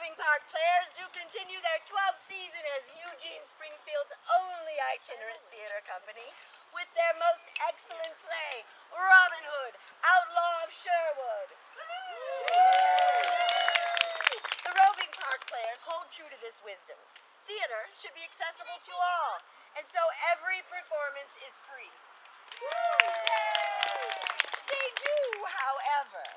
Roving Park players do continue their 12th season as Eugene Springfield's only itinerant theater company with their most excellent play, Robin Hood, Outlaw of Sherwood. The Roving Park players hold true to this wisdom. Theater should be accessible to all, and so every performance is free. They do, however,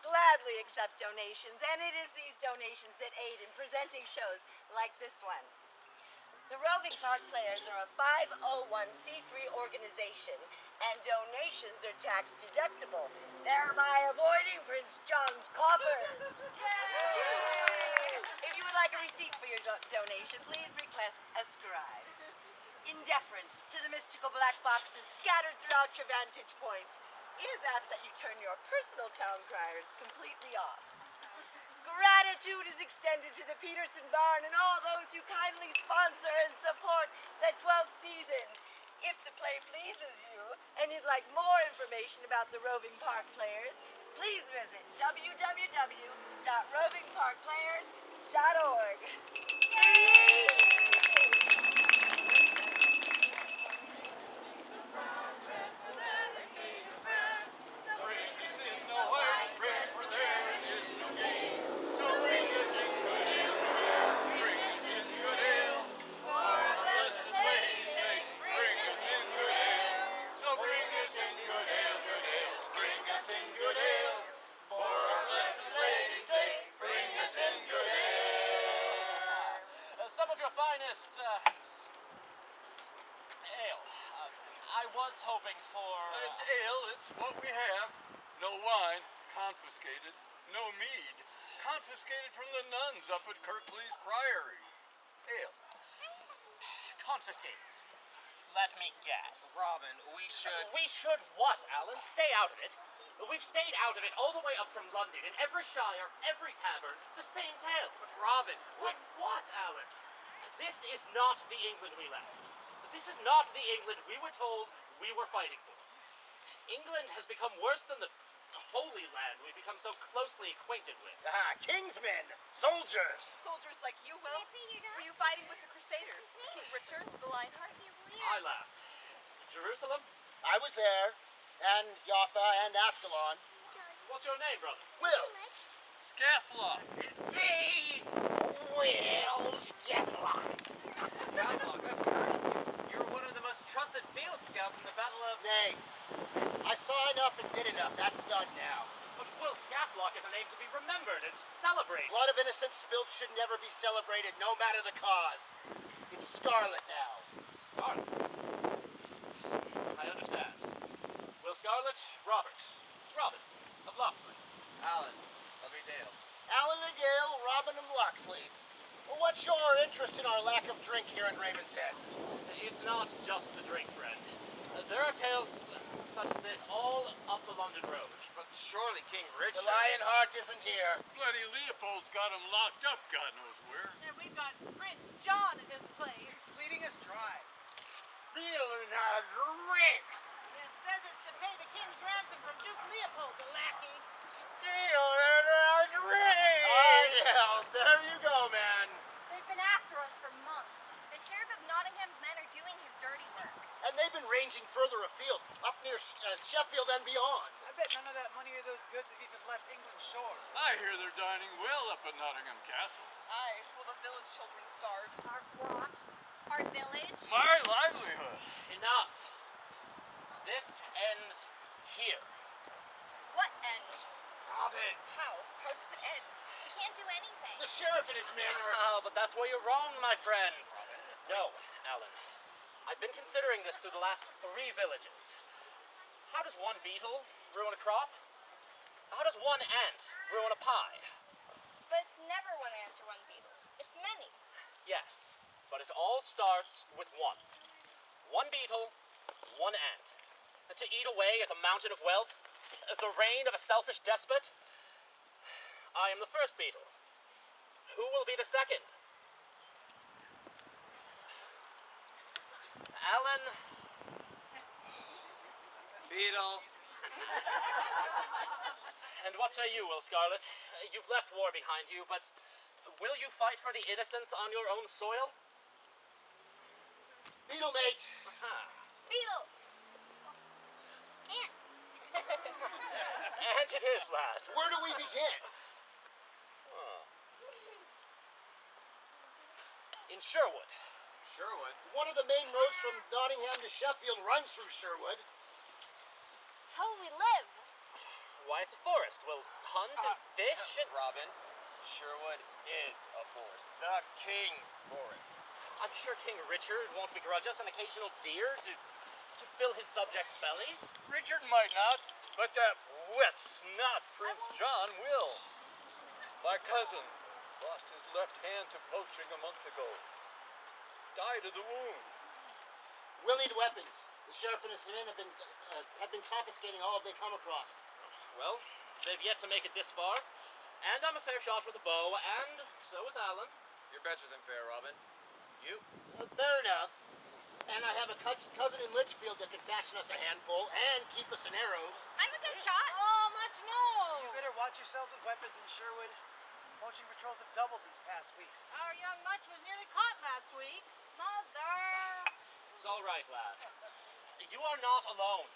gladly accept donations, and it is these donations that aid in presenting shows like this one. The Roving Park players are a 501c3 organization, and donations are tax deductible, thereby avoiding Prince John's coffers. If you would like a receipt for your donation, please request a scribe. In deference to the mystical black boxes scattered throughout your vantage point, it is asked that you turn your personal town criers completely off. Gratitude is extended to the Peterson Barn and all those who kindly sponsor and support the 12th season. If the play pleases you and you'd like more information about the Roving Park players, please visit www.rovingparkplayers.org. finest ale. I was hoping for... ale, it's what we have. No wine, confiscated. No mead, confiscated from the nuns up at Kirkley's Priory. Ale. Confiscated. Let me guess. Robin, we should... We should what, Alan? Stay out of it. We've stayed out of it all the way up from London. In every shire, every tavern, the same tales. But Robin... But what, Alan? This is not the England we left. This is not the England we were told we were fighting for. England has become worse than the Holy Land we've become so closely acquainted with. Ah, Kingsmen! Soldiers! Soldiers like you, Will. Were you fighting with the Crusaders? King Richard, the Lionheart? Aye, lass. Jerusalem? I was there, and Jaffa and Ascalon. What's your name, brother? Will! Scathlock. The Will Scathlock. Scoutlock, I've heard. You were one of the most trusted field scouts in the Battle of... Nay, I saw enough and did enough. That's done now. But Will Scathlock is a name to be remembered and celebrated. Blood of innocents spilled should never be celebrated, no matter the cause. It's scarlet now. Scarlet? I understand. Will Scarlet, Robert. Robin of Locksley. Alan of Edale. Alan Adale, Robin of Locksley. Well, what's your interest in our lack of drink here at Ravenshead? It's not just the drink, friend. There are tales such as this all up the London road. But surely King Richard... The Lionheart isn't here. Bloody Leopold's got him locked up, God knows where. And we've got Prince John in his place. bleeding us dry. Stealing our drink! It says it's to pay the king's ransom from Duke Leopold, the lackey. Stealing our drink! Oh, yeah, there you go, man. They've been after us for months. The Sheriff of Nottingham's men are doing his dirty work. And they've been ranging further afield, up near Sheffield and beyond. I bet none of that money or those goods have even left England's shore. I hear they're dining well up at Nottingham Castle. Aye, will the village children starve? Our crops, our village. My livelihood. Enough. This ends here. What ends? Robin, How? How does it end? We can't do anything. the sheriff and his men are... Ah, but that's where you're wrong, my friends. No, Alan. I've been considering this through the last 3 villages. How does one beetle ruin a crop? How does one ant ruin a pie? But it's never one ant or one beetle. It's many. Yes, but it all starts with one. One beetle, one ant. And to eat away at the mountain of wealth, the reign of a selfish despot, I am the first beetle. Who will be the second? Alan. Beetle. And what say you, Will Scarlet? You've left war behind you, but Will you fight for the innocents on your own soil? Beetle, mate. Beetle! Ant! And it is, lad. Where do we begin? In Sherwood. Sherwood. One of the main roads from Nottingham to Sheffield runs through Sherwood. How will we live? Why, it's a forest. We'll hunt and fish and... Robin, Sherwood is a forest. The King's Forest. I'm sure King Richard won't begrudge us an occasional deer to fill his subjects' bellies. Richard might not, but that wet snot Prince John will. My cousin lost his left hand to poaching a month ago. Died of the wound. We'll need weapons. The sheriff and his men have been confiscating all they come across. Well, they've yet to make it this far. And I'm a fair shot with a bow, and so is Alan. You're better than fair, Robin. You? Fair enough. And I have a cousin in Litchfield that can fashion us a handful and keep us in arrows. I'm a good shot. Oh, much no! You better watch yourselves with weapons in Sherwood. Poaching patrols have doubled these past weeks. Our young Much was nearly caught last week. Mother! It's all right, lad. You are not alone.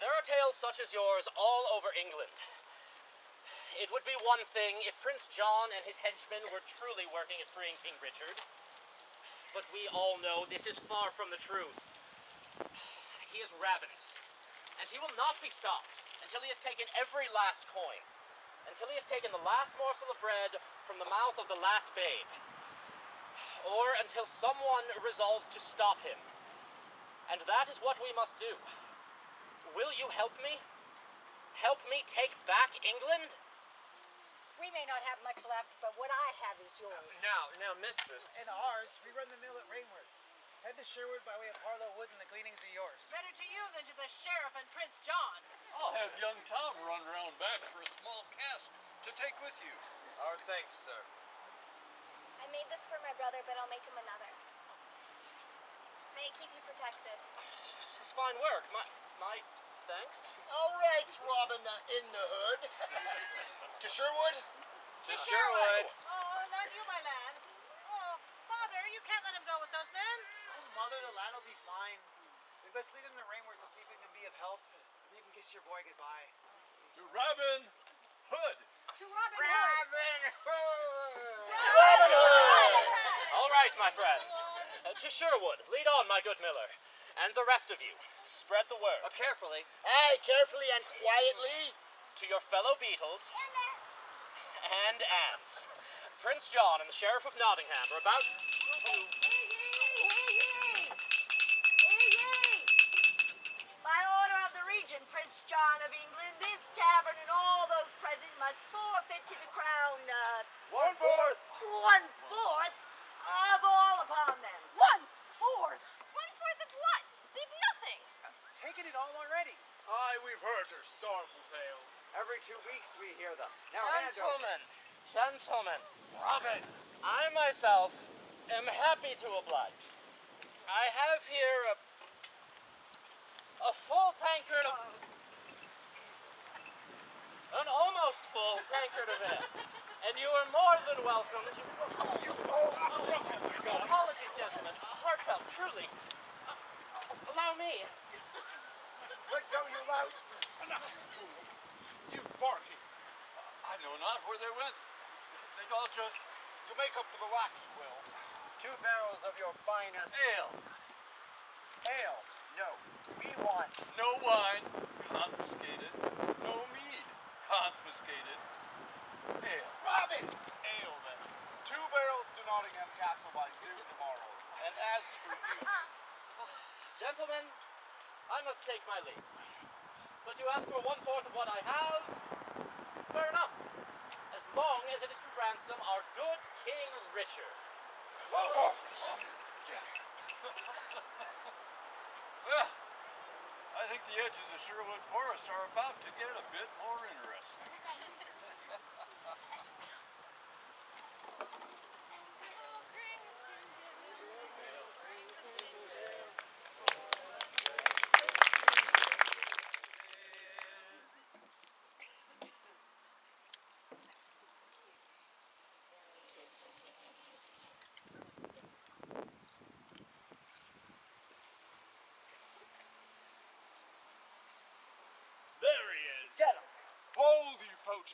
There are tales such as yours all over England. It would be one thing if Prince John and his henchmen were truly working at freeing King Richard. But we all know this is far from the truth. He is ravenous, and he will not be stopped until he has taken every last coin, until he has taken the last morsel of bread from the mouth of the last babe, or until someone resolves to stop him. And that is what we must do. Will you help me? Help me take back England? We may not have much left, but what I have is yours. Now, mistress. And ours, we run the mill at Rainworth. Head to Sherwood by way of Harlow Wood and the gleanings are yours. Better to you than to the sheriff and Prince John. I'll have young Tom run round back for a small cask to take with you. Our thanks, sir. I made this for my brother, but I'll make him another. May it keep you protected. This is fine work. My thanks. All right, Robin in the Hood. To Sherwood? To Sherwood. Oh, not you, my lad. Oh, Father, you can't let him go with those men. Oh, Mother, the lad will be fine. We best lead him to Rainworth to see if we can be of help. And you can kiss your boy goodbye. To Robin Hood. To Robin All right, my friends. To Sherwood. Lead on, my good miller. And the rest of you, spread the word. Carefully. Aye, carefully and quietly. To your fellow beetles and ants. Prince John and the Sheriff of Nottingham are about... By order of the Regent, Prince John of England, this tavern and all those present must forfeit to the crown, 1/4. 1/4 of all upon them. 1/4? 1/4 of what? We've nothing. Taking it all already. Aye, we've heard your sorrowful tales. Every 2 weeks we hear them. Gentlemen, Robin. I myself am happy to oblige. I have here a full tankard of... an almost full tankard of ale. And you are more than welcome to... Apologies, gentlemen. Heartfelt, truly. Allow me. Let go, you lout. You barking. I know not where they went. They all just You make up for the lack, you will. 2 barrels of your finest ale. ale. No, we want No wine, confiscated. No mead, confiscated. Ale. Robin! Ale, then. 2 barrels to Nottingham Castle by noon tomorrow. And as for you, Gentlemen, I must take my leave. But you ask for 1/4 of what I have? Fair enough. As long as it is to ransom our good King Richard. well, I think the edges of Sherwood Forest are about to get a bit more interesting.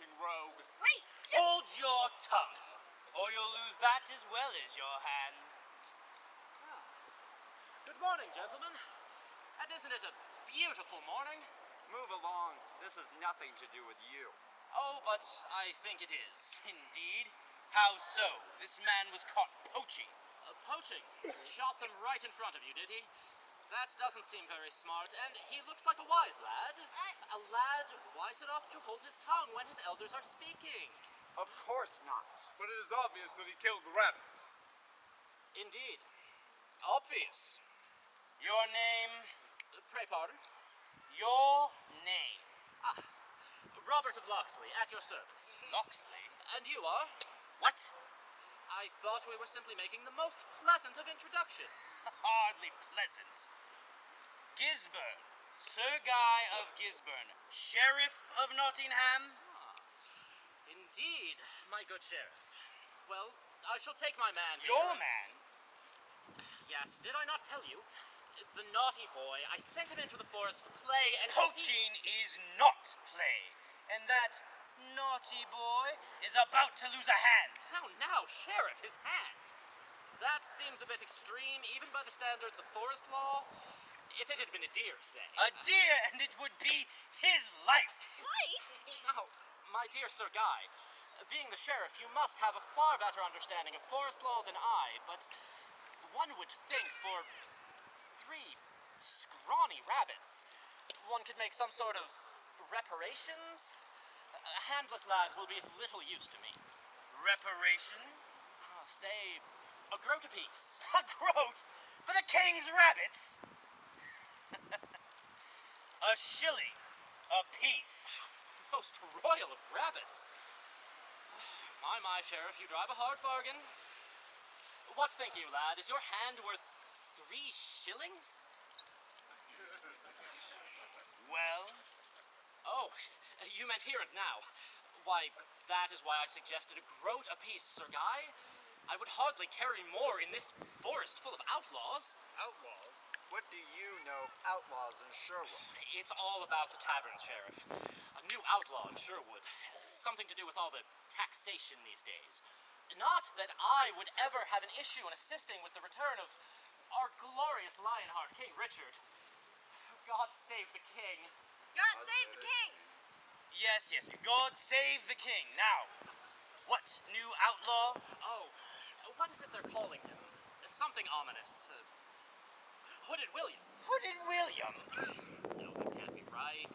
dashing rogue. Wait! Hold your tongue, or you'll lose that as well as your hand. Good morning, gentlemen. And isn't it a beautiful morning? Move along. This has nothing to do with you. Oh, but I think it is. Indeed? How so? This man was caught poaching. Poaching? Shot them right in front of you, did he? That doesn't seem very smart, and he looks like a wise lad. A lad wise enough to hold his tongue when his elders are speaking. Of course not. But it is obvious that he killed the rabbits. Indeed. Obvious. Your name? Pray pardon? Your name. Robert of Locksley, at your service. Locksley? And you are? What? I thought we were simply making the most pleasant of introductions. Hardly pleasant. Gisburn. Sir Guy of Gisburn. Sheriff of Nottingham? Indeed, my good sheriff. Well, I shall take my man here. Your man? Yes, did I not tell you? The naughty boy, I sent him into the forest to play and Poaching is not play. And that naughty boy is about to lose a hand. Now, sheriff, his hand. That seems a bit extreme, even by the standards of forest law. If it had been a deer, say. A deer, and it would be his life. Life? Now, my dear Sir Guy, being the sheriff, you must have a far better understanding of forest law than I, but one would think for 3 scrawny rabbits, one could make some sort of reparations. A handless lad will be of little use to me. Reparation? Say, a groat apiece. A groat for the king's rabbits? A shilling apiece. Most royal of rabbits. My, sheriff, you drive a hard bargain. What think you, lad? Is your hand worth 3 shillings? Well? Oh, you meant here and now. Why, that is why I suggested a groat apiece, Sir Guy. I would hardly carry more in this forest full of outlaws. Outlaws? What do you know of outlaws in Sherwood? It's all about the tavern, Sheriff. A new outlaw in Sherwood. Something to do with all the taxation these days. Not that I would ever have an issue in assisting with the return of our glorious Lionheart, King Richard. God save the king. God save the king! Yes. God save the king. Now, what new outlaw? Oh, what is it they're calling him? Something ominous. Hooded William. Hooded William? No, that can't be right.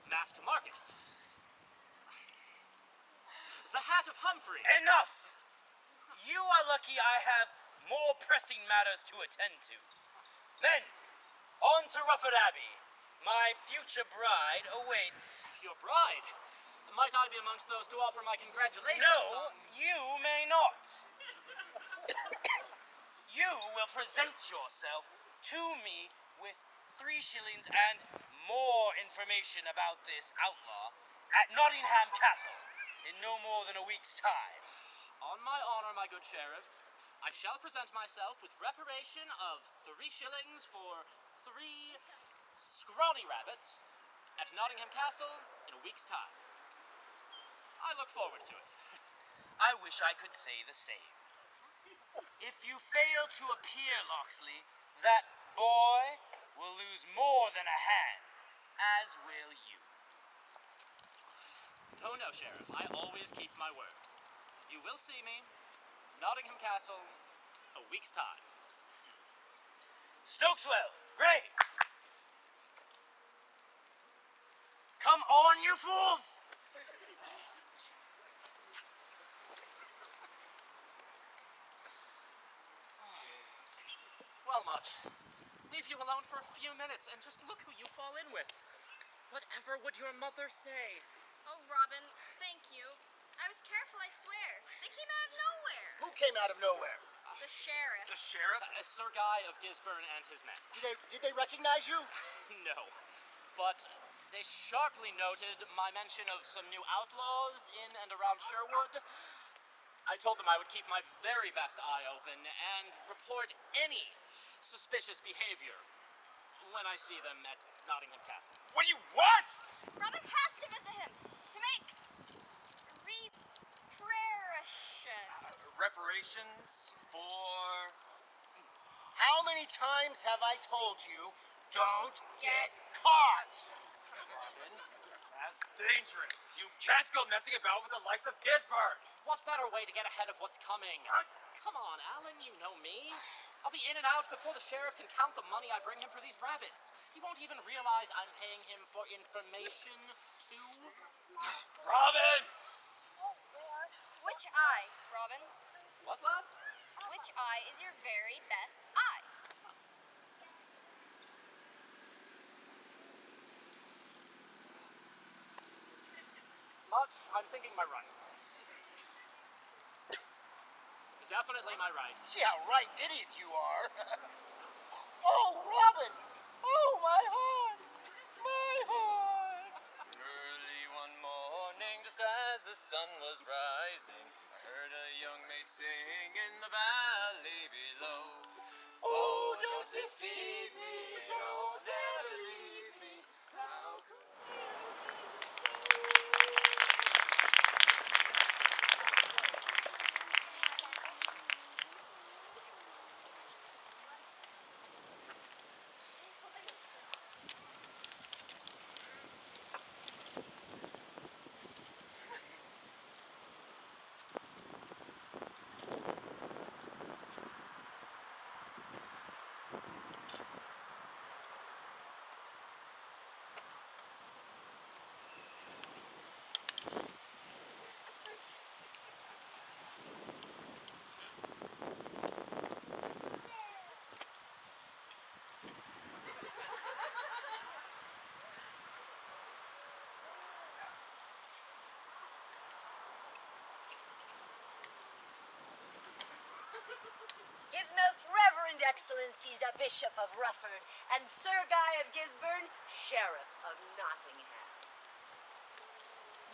Masked Marcus. The Hat of Humphrey. Enough! You are lucky I have more pressing matters to attend to. Men, on to Rufford Abbey. My future bride awaits. Your bride? Might I be amongst those to offer my congratulations No, on... you may not. You will present yourself to me with 3 shillings and more information about this outlaw at Nottingham Castle in no more than a week's time. On my honor, my good sheriff, I shall present myself with reparation of 3 shillings for 3 scrawny rabbits at Nottingham Castle in a week's time. I look forward to it. I wish I could say the same. If you fail to appear, Locksley, that boy will lose more than a hand, as will you. Oh no, Sheriff, I always keep my word. You will see me, Nottingham Castle, a week's time. Stokeswell, Gray! Come on, you fools! Well, Much, leave you alone for a few minutes and just look who you fall in with. Whatever would your mother say? Oh, Robin, thank you. I was careful, I swear. They came out of nowhere. Who came out of nowhere? The sheriff. The sheriff? Sir Guy of Gisburn and his men. Did they recognize you? No, but they sharply noted my mention of some new outlaws in and around Sherwood. I told them I would keep my very best eye open and report any suspicious behavior. when I see them at Nottingham Castle. When you what? Robin has to visit him to make reparation. Reparations for... How many times have I told you, don't get caught? Robin, that's dangerous. You can't go messing about with the likes of Gisbert. What better way to get ahead of what's coming? Come on, Alan, you know me. I'll be in and out before the sheriff can count the money I bring him for these rabbits. He won't even realize I'm paying him for information, too. Robin! Which eye, Robin? What, love? Which eye is your very best eye? Much, I'm thinking my right. Definitely my right. Yeah, right, idiot you are. Oh, Robin! Oh, my heart! My heart! Early one morning, just as the sun was rising, I heard a young maid sing in the valley below. Oh, don't deceive me, don't ever leave me. How could His Most Reverend Excellency the Bishop of Rufford and Sir Guy of Gisborne, Sheriff of Nottingham.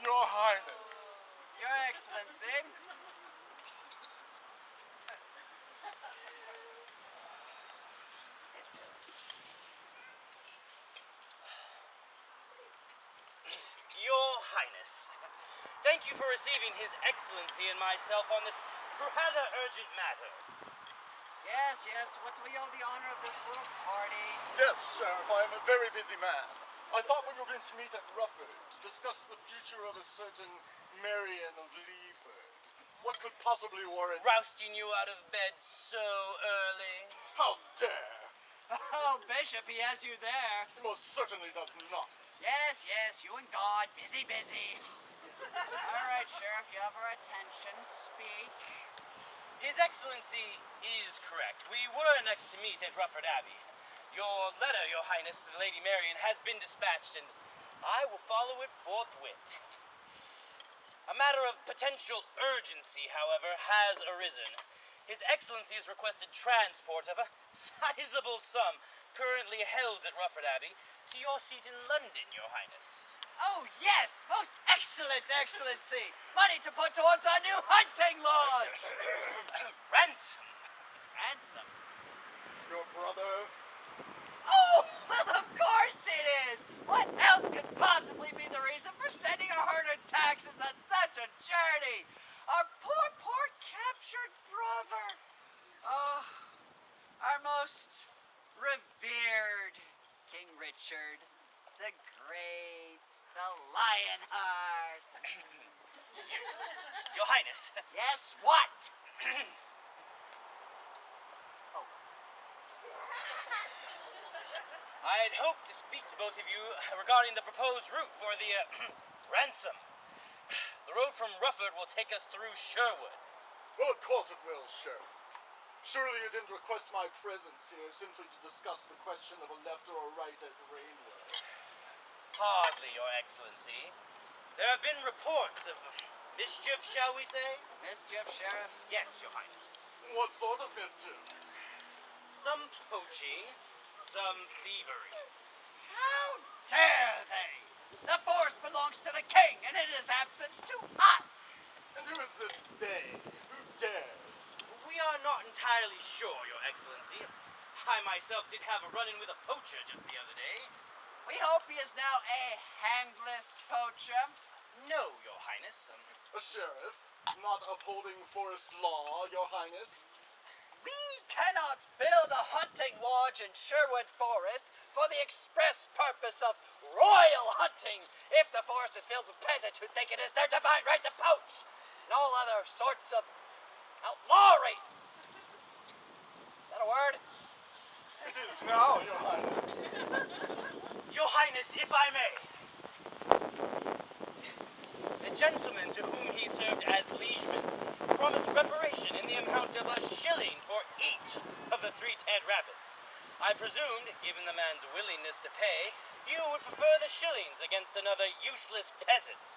Your Highness. Your Excellency. Your Highness, thank you for receiving His Excellency and myself on this rather urgent matter. Yes, yes, to what do we owe the honor of this little party? Yes, Sheriff, I am a very busy man. I thought we were going to meet at Rufford to discuss the future of a certain Marian of Leaford. What could possibly warrant... Rousting you out of bed so early. How dare! Oh, Bishop, he has you there. He most certainly does not. Yes, yes, you and God, busy, busy. All right, Sheriff, you have our attention. Speak. His Excellency is correct. We were next to meet at Rufford Abbey. Your letter, Your Highness, to the Lady Marian has been dispatched, and I will follow it forthwith. A matter of potential urgency, however, has arisen. His Excellency has requested transport of a sizable sum currently held at Rufford Abbey to your seat in London, Your Highness. Oh, yes, most excellent Excellency. Money to put towards our new hunting lodge. Ransom. Ransom? Your brother... Oh, well, of course it is. What else could possibly be the reason for sending a herd of taxes on such a journey? Our poor captured brother. Oh, our most revered King Richard, the Great, the Lionheart. Your Highness. Yes, what? I had hoped to speak to both of you regarding the proposed route for the ransom. The road from Rufford will take us through Sherwood. Well, of course it will, Sheriff. Surely you didn't request my presence here simply to discuss the question of a left or a right at Rainwood. Hardly, Your Excellency. There have been reports of mischief, shall we say? Mischief, Sheriff? Yes, Your Highness. What sort of mischief? Some poaching, some thievery. How dare they? The force belongs to the king, and in his absence to us. And who is this they? Who dares? We are not entirely sure, Your Excellency. I myself did have a run-in with a poacher just the other day. We hope he is now a handless poacher. No, Your Highness. A sheriff, not upholding forest law, Your Highness. We cannot build a hunting lodge in Sherwood Forest for the express purpose of royal hunting if the forest is filled with peasants who think it is their divine right to poach and all other sorts of outlawry. Is that a word? It is now, Your Highness. Your Highness, if I may. The gentleman to whom he served as liegeman promised reparation in the amount of a shilling for each of the 3 dead rabbits. I presumed, given the man's willingness to pay, you would prefer the shillings against another useless peasant.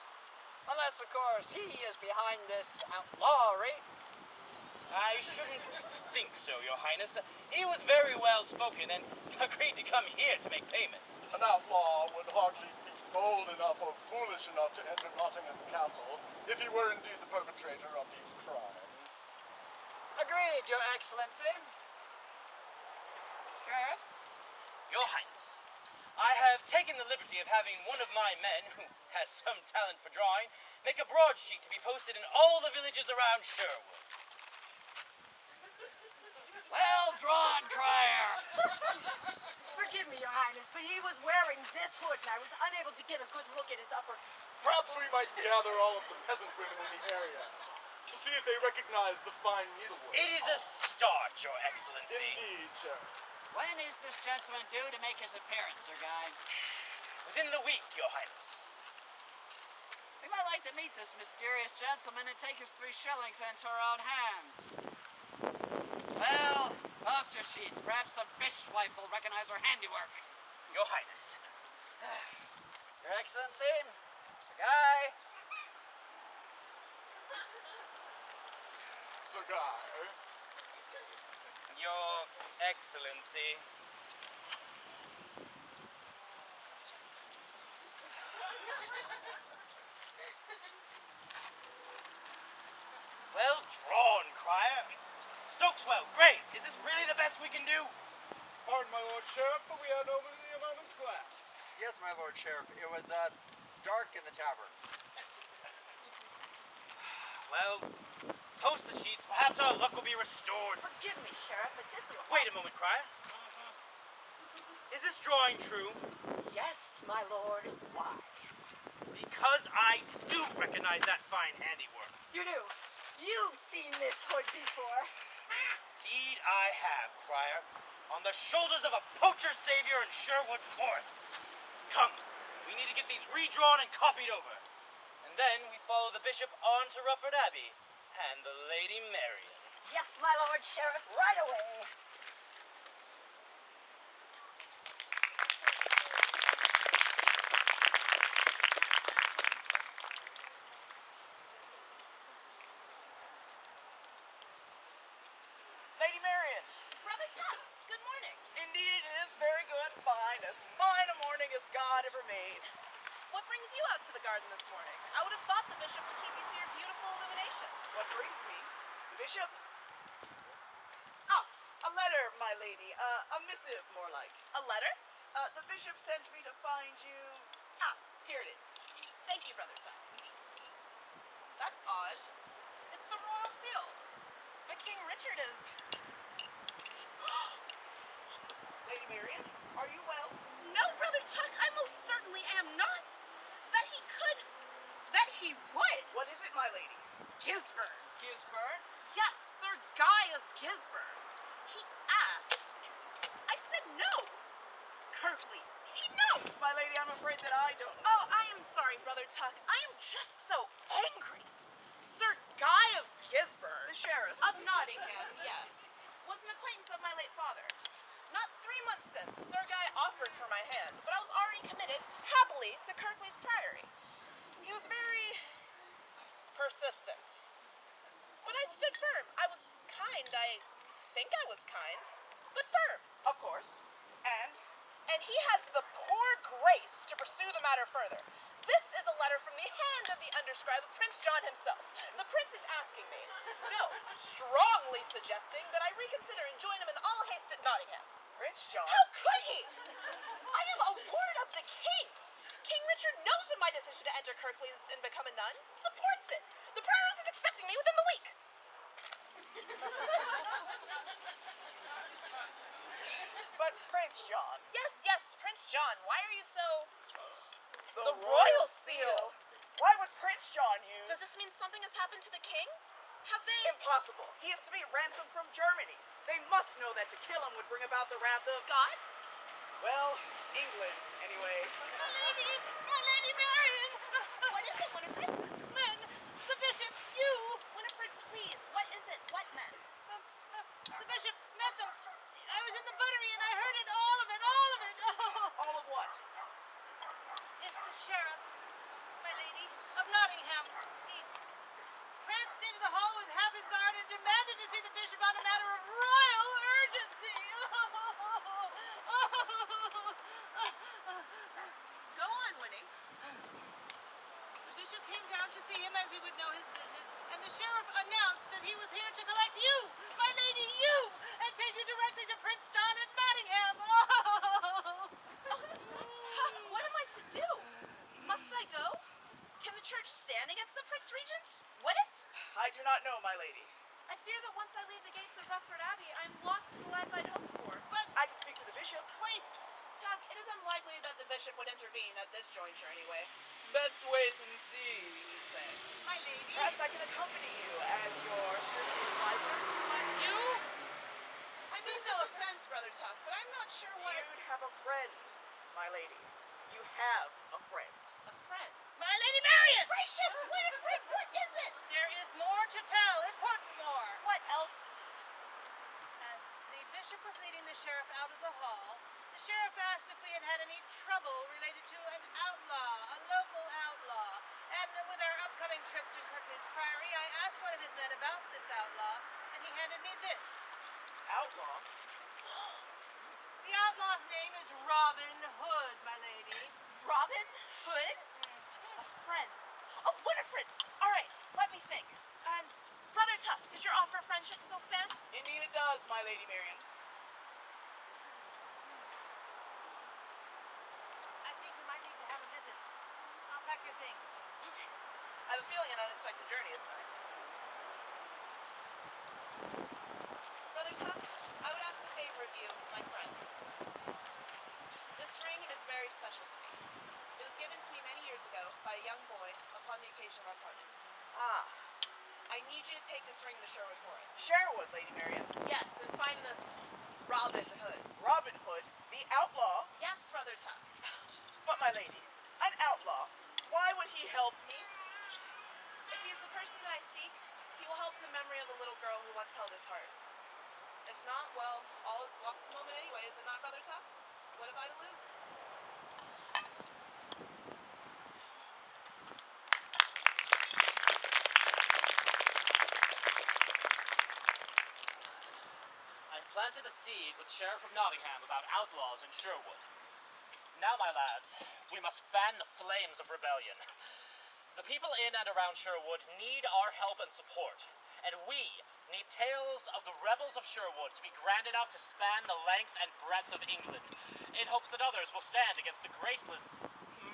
Unless, of course, he is behind this outlawry. I shouldn't think so, Your Highness. He was very well spoken and agreed to come here to make payment. An outlaw would hardly be bold enough or foolish enough to enter Nottingham Castle if he were indeed the perpetrator of these crimes. Agreed, Your Excellency. Sheriff? Your Highness, I have taken the liberty of having one of my men, who has some talent for drawing, make a broadsheet to be posted in all the villages around Sherwood. Well drawn, Crier. Forgive me, Your Highness, but he was wearing this hood and I was unable to get a good look at his upper. Perhaps we might gather all of the peasant women in the area to see if they recognize the fine needlework. It is a start, Your Excellency. Indeed, Sheriff. When is this gentleman due to make his appearance, Sir Guy? Within the week, Your Highness. We might like to meet this mysterious gentleman and take his 3 shillings into our own hands. Well, post your sheets. Perhaps some fishwife will recognize our handiwork. Your Highness. Your Excellency, Sir Guy. Sir Guy. Your Excellency. Well drawn, Crier. Stokeswell, great. Is this really the best we can do? Pardon, my Lord Sheriff, but we had only a moment's glass. Yes, my Lord Sheriff. It was dark in the tavern. Well, post the sheets. Perhaps our luck will be restored. Forgive me, Sheriff, but this is. Wait a moment, Crier. Is this drawing true? Yes, my lord. Why? Because I do recognize that fine handiwork. You do. You've seen this hood before. Indeed I have, Crier. On the shoulders of a poacher savior in Sherwood Forest. Come, we need to get these redrawn and copied over. And then we follow the bishop on to Rufford Abbey and the Lady Marian. Yes, my lord sheriff, right away. Lady Marian. Brother Tuck, good morning. Indeed it is very good, fine, as fine a morning as God ever made. What brings you out to the garden this morning? I would have thought the bishop would keep you to your beautiful illumination. What brings me? The bishop? Ah, a letter, my lady. A missive, more like. A letter? The bishop sent me to find you. Ah, here it is. Thank you, Brother Tuck. That's odd. It's the royal seal. But King Richard is... Lady Marian, are you well? No, Brother Tuck, I most certainly am not. That he could... That he would. What is it, my lady? Gisborne. Gisborne? Yes, Sir Guy of Gisborne. He asked. I said no. Kirklees. He knows. My lady, I'm afraid that I don't. Oh, I am sorry, Brother Tuck. I am just so angry. Sir Guy of Gisborne. The sheriff. Of Nottingham, yes. Was an acquaintance of my late father. Not 3 months since, Sir Guy offered for my hand, but I was already committed, happily, to Kirklees Priory. He was very persistent. But I stood firm. I was kind. I think I was kind, but firm. Of course. And? And he has the poor grace to pursue the matter further. This is a letter from the hand of the underscribe of Prince John himself. The prince is asking me, no, strongly suggesting that I reconsider and join him in all haste at Nottingham. Prince John? How could he? I am a ward of the king. King Richard knows of my decision to enter Kirklees and become a nun, supports it. The prioress is expecting me within the week. But Prince John? Yes, Prince John. Why are you so... The royal seal? Why would Prince John use... Does this mean something has happened to the king? Have they... Impossible. He is to be ransomed from Germany. They must know that to kill him would bring about the wrath of... God? Well, England, anyway. My lady Marian! What is it, Winifred? Men! The bishop! You! Winifred, please, what is it? What men? The bishop met them. I was in the buttery and I heard it, all of it, all of it. All of what? It's the sheriff, my lady, of Nottingham. He pranced into the hall with half his guard and demanded to see the bishop on a matter of royal urgency. Go on, Winnie. The bishop came down to see him as he would know his business, and the sheriff announced that he was here to collect you, my lady, you, and take you directly to Prince John at Nottingham. Tuck, what am I to do? Must I go? Can the church stand against the Prince Regent? Would it? I do not know, my lady. I fear that once I leave the gates of Rufford Abbey, I'm lost to the life I'd hoped for. But I can speak to the bishop. Wait, Tuck, it is unlikely that the bishop would intervene at this juncture anyway. Best wait and see, you'd say. My lady. Perhaps I can accompany you as your spiritual advisor. You? I mean no offense, Brother Tuck, but I'm not sure what... You'd have a friend, my lady. You have a friend. A friend? My lady Marian! Gracious, Winifred, what is it? There is more to tell, important more. What else? As the bishop was leading the sheriff out of the hall, the sheriff asked if we had had any trouble related to an outlaw, a local outlaw. And with our upcoming trip to Kirklees Priory, I asked one of his men about this outlaw, and he handed me this. Outlaw? The outlaw's name is Robin Hood, my lady. Robin Hood? A friend. Oh, Winifred! All right, let me think. Brother Tuck, does your offer of friendship still stand? Indeed it does, my lady Marian. I think we might need to have a visit. I'll pack your things. I have a feeling an unexpected journey is coming. Brother Tuck, I would ask a favor of you, my friends. This ring is very special to me. It was given to me many years ago by a young boy upon the occasion of our parting. Ah, I need you to take this ring to Sherwood Forest. Sherwood, Lady Marian. Yes, and find this Robin Hood. Robin Hood, the outlaw? Yes, Brother Tuck. But, my lady, an outlaw, why would he help me? If he is the person that I seek, he will help the memory of a little girl who once held his heart. If not, well, all is lost in the moment anyway, is it not, Brother Tuck? What have I to lose? I planted a seed with the Sheriff of Nottingham about outlaws in Sherwood. Now, my lads, we must fan the flames of rebellion. The people in and around Sherwood need our help and support, and we need tales of the rebels of Sherwood to be grand enough to span the length and breadth of England, in hopes that others will stand against the graceless,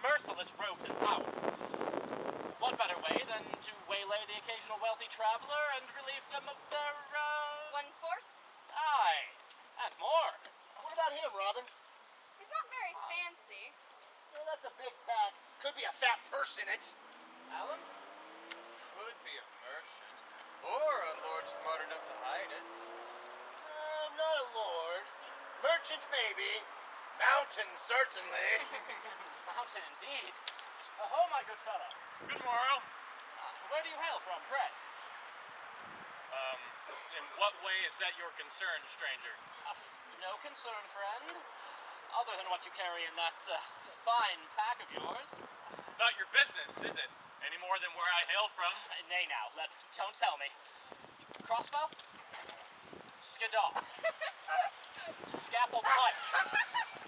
merciless rogues in power. What better way than to waylay the occasional wealthy traveler and relieve them of their, 1/4? Aye, and more. What about him, Robin? He's not very fancy. Well, that's a big pack. Could be a fat purse in it. Alan? Could be a merchant, or a lord smart enough to hide it. Not a lord. Merchant, maybe. Mountain, certainly. Mountain, indeed. Oh, my good fellow. Good morrow. Where do you hail from, pray? In what way is that your concern, stranger? No concern, friend. Other than what you carry in that fine pack of yours. Not your business, is it? Any more than where I hail from? Nay now, don't tell me. Crossbow? Skiddaw. scaffold pipe.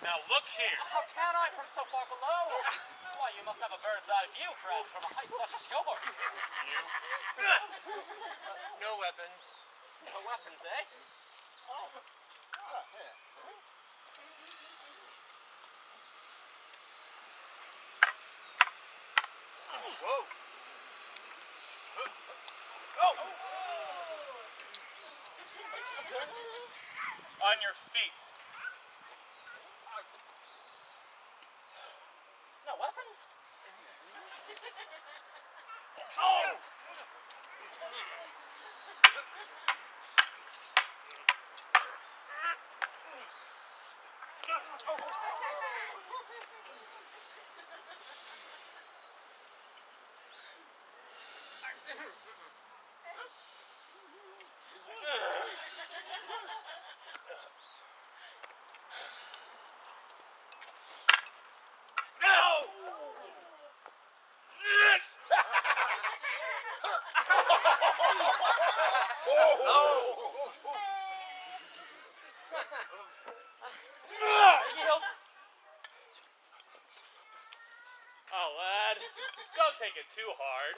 Now look here. How can I from so far below? Why, you must have a bird's eye view, friend, from a height such as yours. You. No weapons. No weapons, eh? Whoa. On your feet. No weapons? Oh! Yield. Oh, lad, don't take it too hard.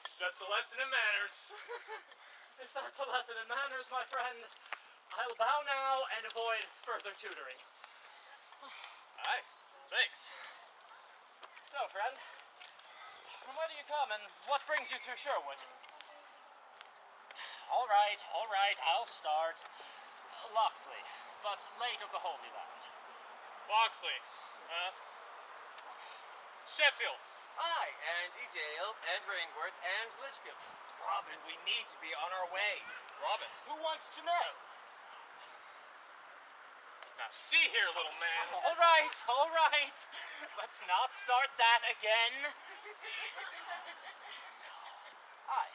It's just a lesson in manners. If that's a lesson in manners, my friend, I'll bow now and avoid further tutoring. Aye, thanks. So, friend, from where do you come and what brings you through Sherwood? All right, I'll start. Loxley, but late of the Holy Land. Loxley, Sheffield. Aye, and Edale, and Rainworth, and Litchfield. Robin, we need to be on our way. Robin. Who wants to know? Now see here, little man. All right. Let's not start that again. Aye,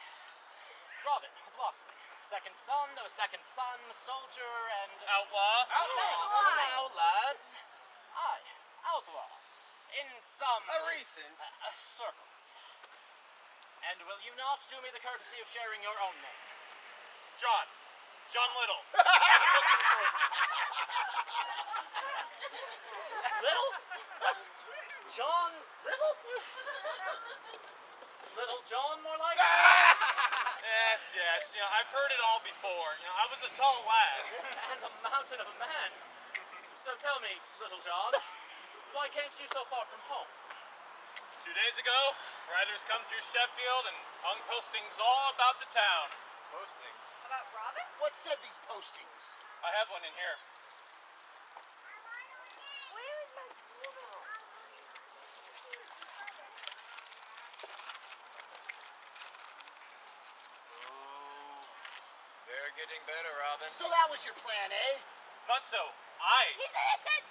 Robin of Loxley, second son of a second son, soldier and... Outlaw. Now, lads. Aye, outlaw. In some... recent. circles. And will you not do me the courtesy of sharing your own name? John Little. Little? John Little? Little John, more like? Yes, I've heard it all before. I was a tall lad. And a mountain of a man. So tell me, Little John, why camest you so far from home? 2 days ago, riders come through Sheffield and hung postings all about the town. Postings. About Robin? What said these postings? I have one in here. Where is my poodle? They're getting better, Robin. So that was your plan, eh? Not so. I. He's innocent!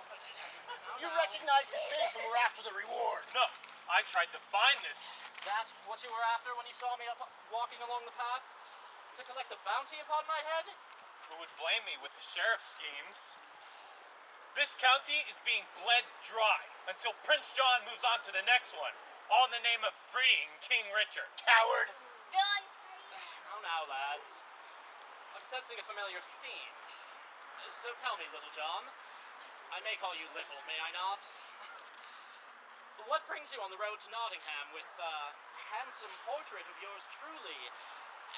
You recognized his face and were after the reward. No, I tried to find this. Is that what you were after when you saw me up walking along the path? To collect a bounty upon my head? Who would blame me with the sheriff's schemes? This county is being bled dry until Prince John moves on to the next one, all in the name of freeing King Richard. Coward. Villain! Now, lads. I'm sensing a familiar theme. So tell me, Little John. I may call you Little, may I not? What brings you on the road to Nottingham with a handsome portrait of yours truly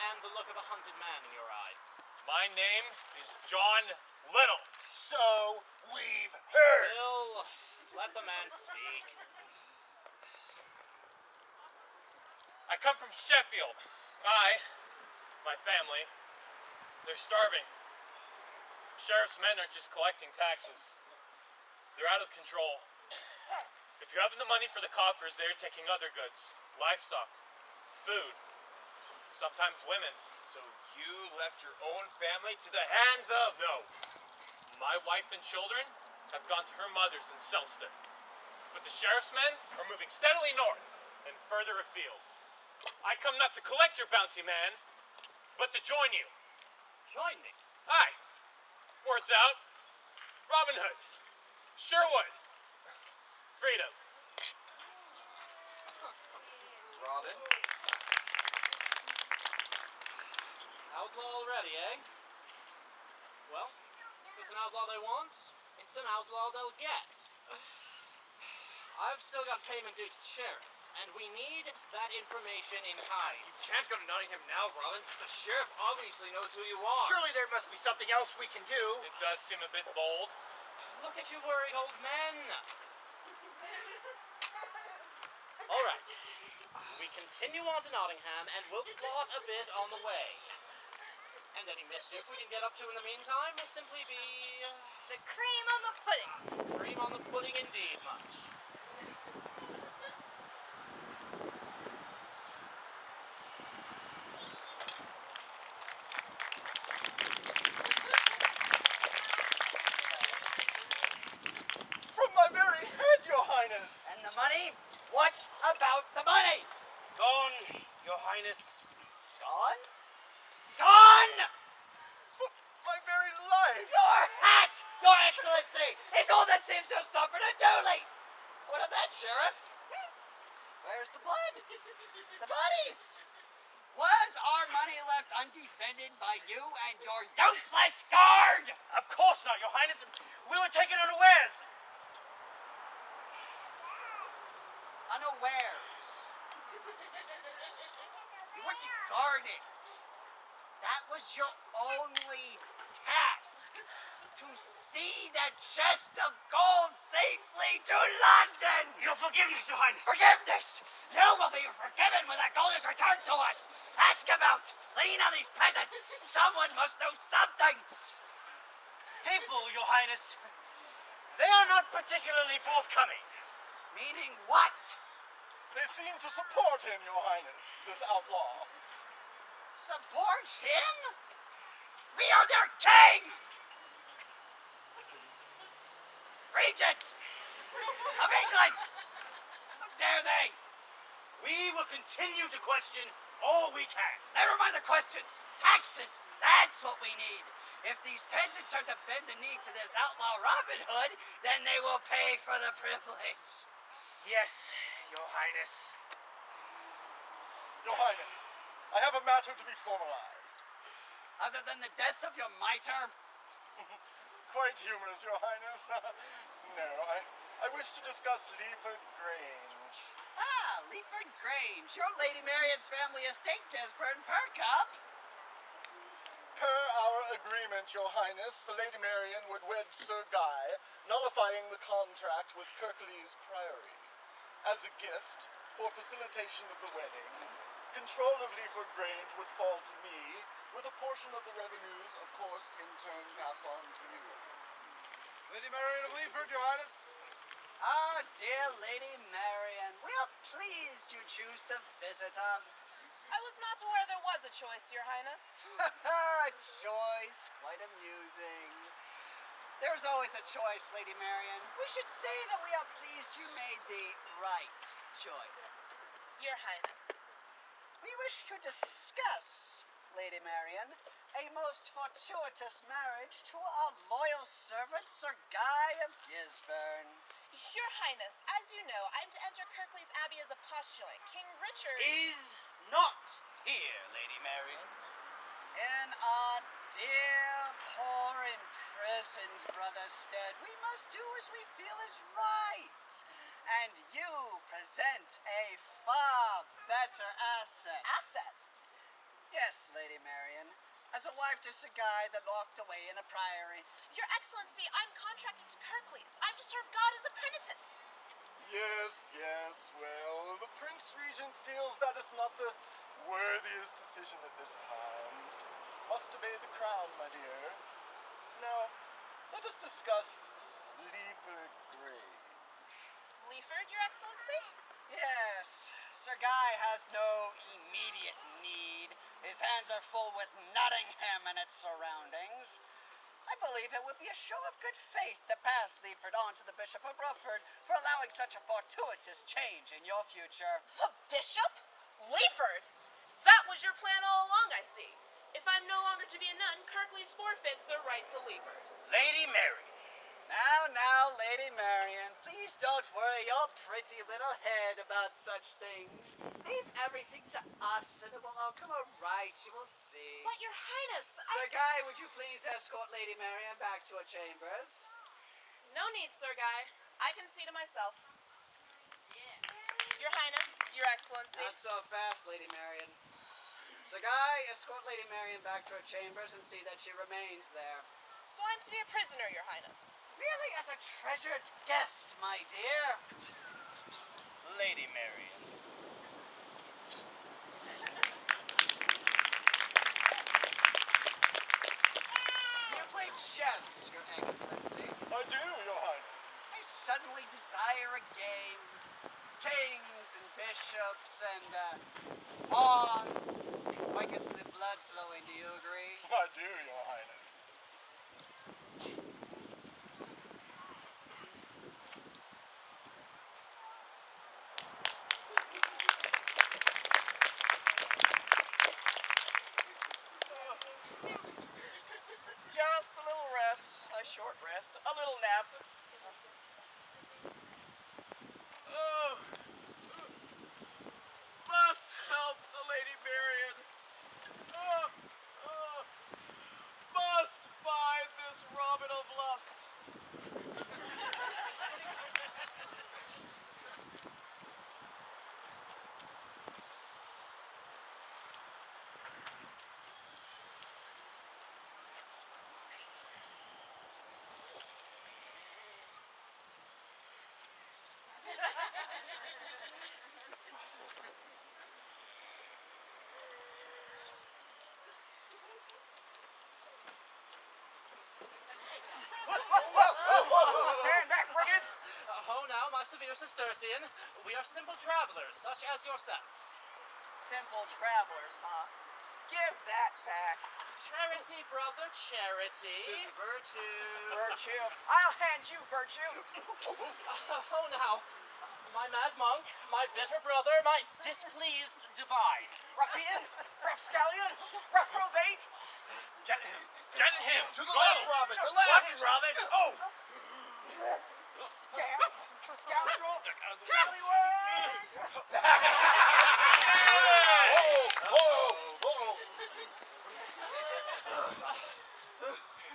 and the look of a hunted man in your eye? My name is John Little. So we've heard. Bill, let the man speak. I come from Sheffield. My family, they're starving. Sheriff's men are just collecting taxes. They're out of control. If you haven't the money for the coffers, they're taking other goods. Livestock, food, sometimes women. So you left your own family to the hands of... No. My wife and children have gone to her mother's in Selston. But the sheriff's men are moving steadily north and further afield. I come not to collect your bounty, man, but to join you. Join me. Aye. Word's out. Robin Hood. Sherwood. Freedom. Robin? Outlaw already, eh? Well, the it's an outlaw they want, it's an outlaw they'll get. I've still got payment due to the sheriff, and we need that information in kind. You can't go to Nottingham now, Robin. The sheriff obviously knows who you are. Surely there must be something else we can do. It does seem a bit bold. Look at you worried old men. All right. We continue on to Nottingham, and we'll plot a bit on the way. And any mischief we can get up to in the meantime will simply be... The cream on the pudding. cream on the pudding indeed, much. From my very head, Your Highness. And the money? What about the money? Gone, Your Highness. Gone? Gone! My very life. Your hat, Your Excellency, is all that seems to have suffered a duly. What of that, Sheriff? Where's the blood? The bodies? Was our money left undefended by you and your useless guard? Of course not, Your Highness. We were taken unawares. Unawares. You were to guard it. That was your only task. To see that chest of gold safely to London. Your forgiveness, Your Highness. Forgiveness! You will be forgiven when that gold is returned to us. Ask about. Lean on these peasants. Someone must know something. People, Your Highness, they are not particularly forthcoming. Meaning what? They seem to support him, Your Highness, this outlaw. Support him? We are their king! Regent of England! How dare they? We will continue to question all we can. Never mind the questions. Taxes. That's what we need. If these peasants are to bend the knee to this outlaw Robin Hood, then they will pay for the privilege. Yes, Your Highness. Your Highness, I have a matter to be formalized. Other than the death of your mitre? Quite humorous, Your Highness. No, I wish to discuss Leaford Grange. Ah, Leaford Grange. Your Lady Marian's family estate, Gisborne. Perk up. Per our agreement, Your Highness, the Lady Marian would wed Sir Guy, nullifying the contract with Kirklees Priory. As a gift, for facilitation of the wedding, control of Leaford Grange would fall to me, with a portion of the revenues, of course, in turn passed on to you. Lady Marian of Leaford, Your Highness. Ah, dear Lady Marian, we are pleased you choose to visit us. I was not aware there was a choice, Your Highness. Choice, quite amusing. There's always a choice, Lady Marian. We should say that we are pleased you made the right choice. Your Highness. We wish to discuss, Lady Marian, a most fortuitous marriage to our loyal servant, Sir Guy of Gisborne. Your Highness, as you know, I'm to enter Kirklees Abbey as a postulant. King Richard Is not here, Lady Marian. In our dear, poor, imprisoned brother's stead, we must do as we feel is right. And you present a far better asset. Asset? Yes, Lady Marian. As a wife to Sir Guy that locked away in a priory. Your Excellency, I'm contracted to Kirklees. I'm to serve God as a penitent. Yes, well, the Prince Regent feels that is not the worthiest decision at this time. Must obey the crown, my dear. Now, let us discuss Leaford Grange. Leaford, Your Excellency? Yes, Sir Guy has no immediate need. His hands are full with Nottingham and its surroundings. I believe it would be a show of good faith to pass Leaford on to the Bishop of Rufford for allowing such a fortuitous change in your future. The Bishop? Leaford? That was your plan all along, I see. If I'm no longer to be a nun, Kirklees forfeits their right to Leaford. Lady Marian, Now, Lady Marian, please don't worry your pretty little head about such things. Leave everything to us, and it will all come out right. You will see. But, Your Highness, Sir Guy, would you please escort Lady Marian back to her chambers? No need, Sir Guy. I can see to myself. Your Highness, Your Excellency. Not so fast, Lady Marian. Sir Guy, escort Lady Marian back to her chambers and see that she remains there. So I'm to be a prisoner, Your Highness. Merely as a treasured guest, my dear. Lady Marian. You play chess, Your Excellency. I do, Your Highness. I suddenly desire a game. Kings and bishops and pawns. Why gets the blood flowing, do you agree? I do, Your Highness. Just a little rest, a short rest, a little nap. Oh, must help the Lady Marian. Must find this Robin of Luck. Stand back, brigands! Oh, now, my severe Cistercian, we are simple travelers, such as yourself. Simple travelers, huh? Give that back. Charity, brother, charity. Tis virtue. Virtue. I'll hand you virtue. Oh, now, my mad monk, my bitter brother, my displeased divine. Ruffian, rapscallion, reprobate. Get him! Get him! To the left, Robin, the left! Left, Robin! Oh! Scamp, scoundrel, scallywag.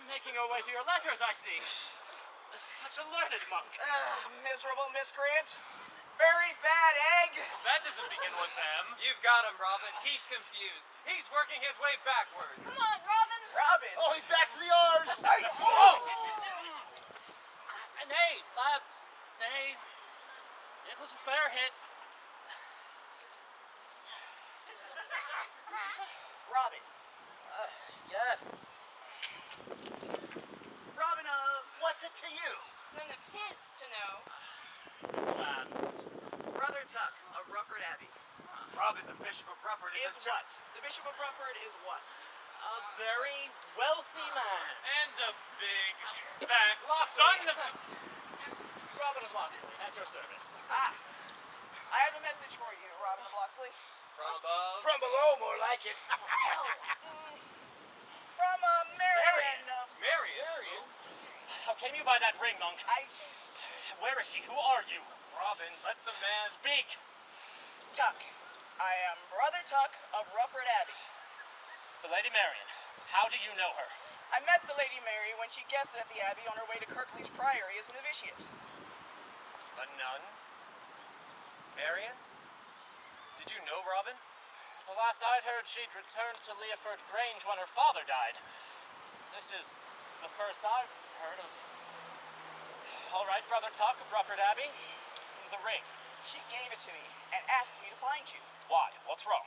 Making your way through your letters, I see. Such a learned monk. Miserable miscreant. Very bad egg. That doesn't begin with them. You've got him, Robin. He's confused. He's working his way backwards. Come on, Robin. Robin. Oh, he's back to the R's! Nay, lads, nay. It was a fair hit. Robin. Yes. Robin of... What's it to you? None of his to know. Lasts. Brother Tuck of Rufford Abbey. Robin, the Bishop of Rufford Is what? The Bishop of Rufford is what? A very wealthy man. And a big, fat son of... Robin of Locksley, at your service. Ah. I have a message for you, Robin of Locksley. From above. From below, more like it. From Marian of... Marian. How came you by that ring, monk? Where is she? Who are you? Robin, let the man... Speak. Tuck. I am Brother Tuck of Rufford Abbey. The Lady Marian. How do you know her? I met the Lady Mary when she guested at the Abbey on her way to Kirkley's Priory as a novitiate. A nun? Marian? Did you know Robin? The last I'd heard, she'd returned to Leoford Grange when her father died. This is the first I've heard of. All right, Brother Tuck of Rufford Abbey. The ring. She gave it to me and asked me to find you. Why? What's wrong?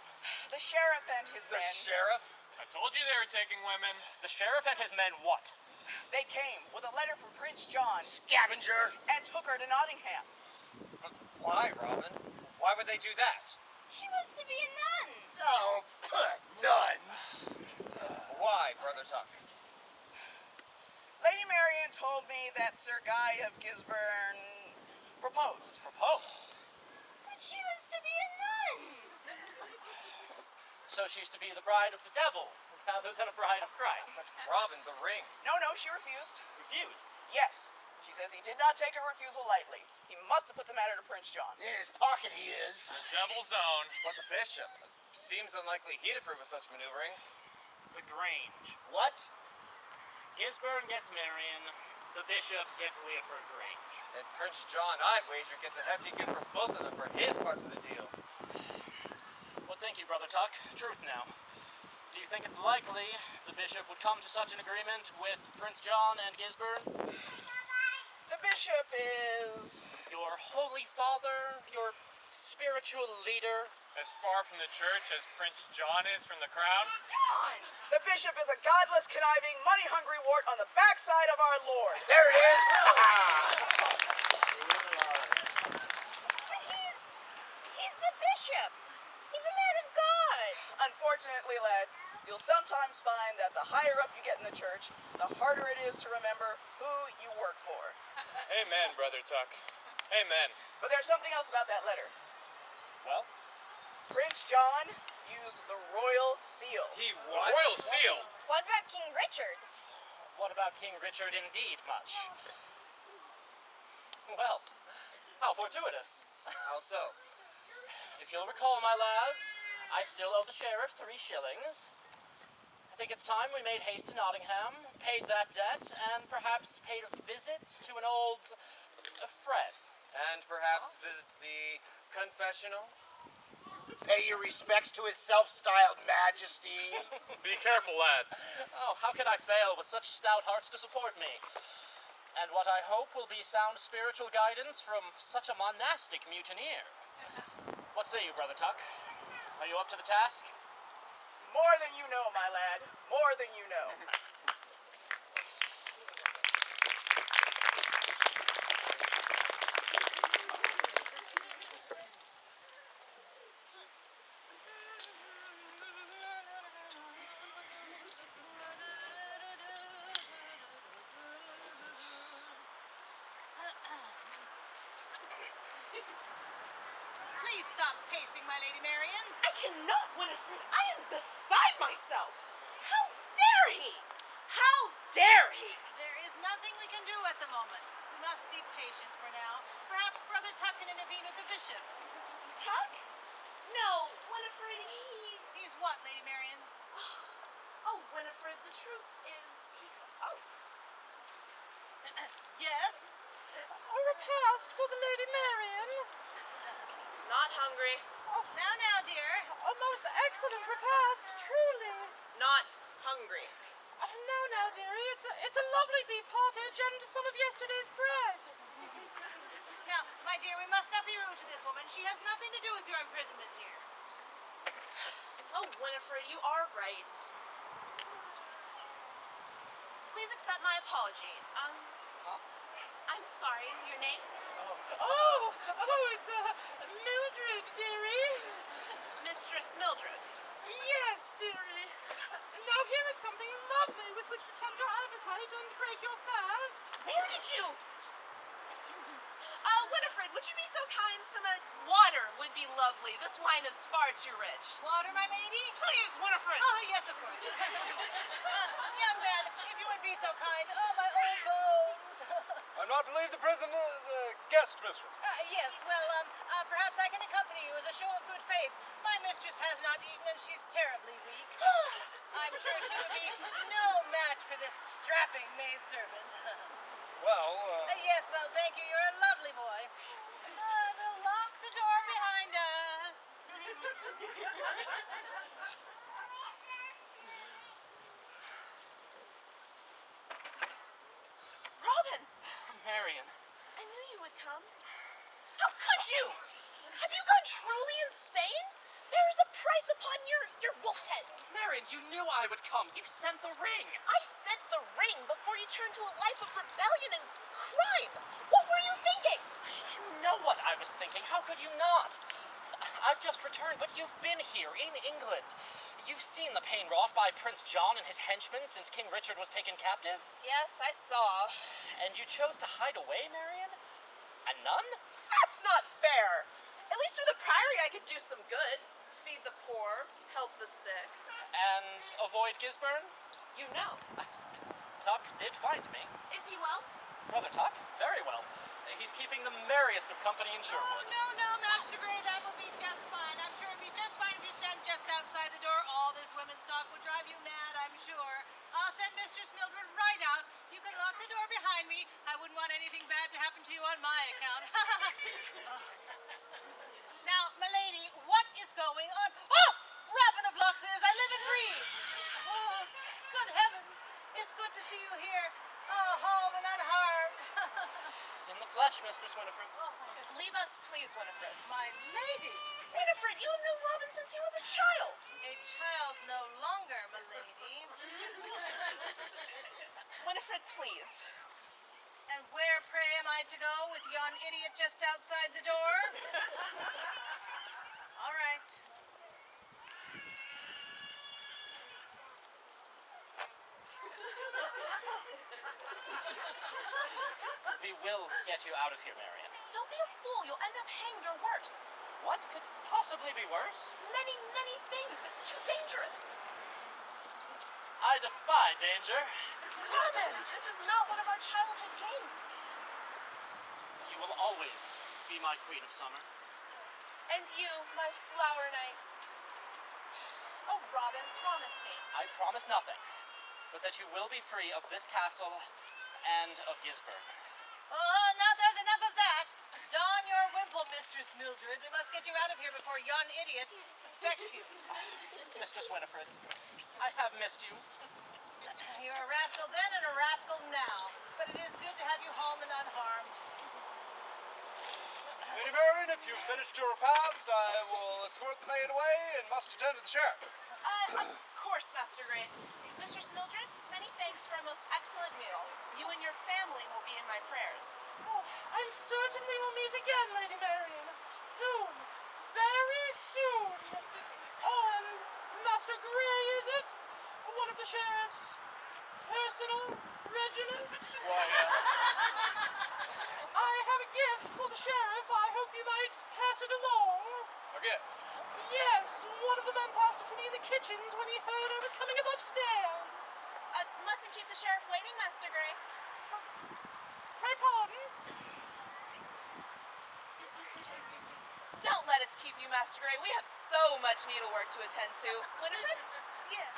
The sheriff and his The men... sheriff? I told you they were taking women. The sheriff and his men what? They came with a letter from Prince John Scavenger! and took her to Nottingham. But why, Robin? Why would they do that? She wants to be a nun. Oh, nuns! Why, Brother Tuck? Lady Marian told me that Sir Guy of Gisborne proposed. Proposed? But she wants to be a nun. So she's to be the bride of the devil, rather than a bride of Christ. Robin, the ring. No, she refused. Refused? Yes, She says he did not take her refusal lightly. He must have put the matter to Prince John. In his pocket he is. Devil's own. But the bishop. Seems unlikely he'd approve of such maneuverings. The Grange. What? Gisborne gets Marian. The bishop gets Leoford Grange. And Prince John, I'd wager, gets a hefty gift from both of them for his parts of the deal. Well, thank you, Brother Tuck. Truth now. Do you think it's likely the bishop would come to such an agreement with Prince John and Gisborne? The bishop is... Your holy father, your spiritual leader. As far from the church as Prince John is from the crown? The bishop is a godless, conniving, money-hungry wart on the backside of our Lord. There it is. But he's the bishop. He's a man of God. Unfortunately, lad, you'll sometimes find that the higher up you get in the church, the harder it is to remember who you work for. Amen, Brother Tuck. Amen. But there's something else about that letter. Well? Prince John used the royal seal. He what? Royal seal? What about King Richard? What about King Richard indeed, much? Well, how fortuitous. How so? If you'll recall, my lads, I still owe the sheriff 3 shillings. I think it's time we made haste to Nottingham, paid that debt, and perhaps paid a visit to an old friend. And perhaps visit the confessional? Pay your respects to his self-styled majesty. Be careful, lad. Oh, how can I fail with such stout hearts to support me? And what I hope will be sound spiritual guidance from such a monastic mutineer. What say you, Brother Tuck? Are you up to the task? More than you know, my lad. More than you know. Please stop pacing, my Lady Marian. I cannot, Winifred. I am beside myself. How dare he? How dare he? There is nothing we can do at the moment. We must be patient for now. Perhaps Brother Tuck can intervene with the bishop. Tuck? No, Winifred, He's what, Lady Marian? Oh, Winifred, the truth is... Oh. Yes? A repast for the Lady Marian. Not hungry. Oh, now, dear. A most excellent repast, truly. Not hungry. Now, dearie, it's a lovely beef pottage and some of yesterday's bread. Now, my dear, we must not be rude to this woman. She has nothing to do with your imprisonment here. Oh, Winifred, you are right. Please accept my apology. I'm sorry, your name? It's Mildred, dearie. Mistress Mildred. Yes, dearie. Now here is something lovely with which to tempt your appetite and break your fast. Where did you... Winifred, would you be so kind? Some water would be lovely. This wine is far too rich. Water, my lady? Please, Winifred. Oh, yes, of course. Young man, if you would be so kind. Oh, my old bones. I'm not to leave the prison guest, mistress. Yes, well, perhaps I can accompany you as a show of good faith. My mistress has not eaten and she's terribly weak. I'm sure she would be no match for this strapping maidservant. Well, Yes, well, thank you. You're a lovely boy. We'll lock the door behind us. Robin, Marian. I knew you would come. How could you? Have you gone truly insane? There is a price upon your wolf's head. Marian, you knew I would come. You sent the ring. I sent the ring before you turned to a life of rebellion and crime. What were you thinking? You know what I was thinking. How could you not? I've just returned, but you've been here in England. You've seen the pain wrought by Prince John and his henchmen since King Richard was taken captive. Yes, I saw. And you chose to hide away, Marian? A nun? That's not fair. At least through the priory I could do some good. Feed the poor, help the sick. And avoid Gisborne? You know. Tuck did find me. Is he well? Brother Tuck? he's keeping the merriest of company in Sherwood. No, Master Gray, that will be just fine. I'm sure it'd be just fine if you stand just outside the door. All this women's talk would drive you mad, I'm sure. I'll send Mistress Mildred right out. You can lock the door behind me. I wouldn't want anything bad to happen to you on my account. Now, milady, what is going on? Oh! Robin of Luxes, I live and breathe. Oh, good heavens. It's good to see you here. Oh, home and unharmed. In the flesh, Mistress Winifred. Leave us, please, Winifred. My lady. Winifred, you have known Robin since he was a child. A child no longer, milady. Winifred, please. And where, pray, am I to go with yon idiot just outside the door? All right. We will get you out of here, Marian. Don't be a fool. You'll end up hanged or worse. What could possibly be worse? Many, many things. It's too dangerous. I defy danger. Robin, this is not one of our childhood games. You will always be my queen of summer. And you, my flower knight. Oh, Robin, promise me. I promise nothing, but that you will be free of this castle and of Gisborne. Oh, now there's enough of that. Don your wimple, Mistress Mildred. We must get you out of here before yon idiot suspects you. Mistress Winifred, I have missed you. You're a rascal then and a rascal now. But it is good to have you home and unharmed. Lady Marian, if you've finished your repast, I will escort the maid away and must attend to the sheriff. Of course, Master Gray. Mistress Mildred, many thanks for a most excellent meal. You and your family will be in my prayers. Oh, I'm certain we will meet again, Lady Marian. Soon. Very soon. Oh, and Master Gray, is it? One of the sheriff's personal regiment? Why, I have a gift for the sheriff. I hope you might pass it along. a gift. Yes, one of the men passed it to me in the kitchens when he heard I was coming up upstairs. Mustn't keep the sheriff waiting, Master Gray. Pray pardon? Don't let us keep you, Master Gray. We have so much needlework to attend to. Winifred? Yes.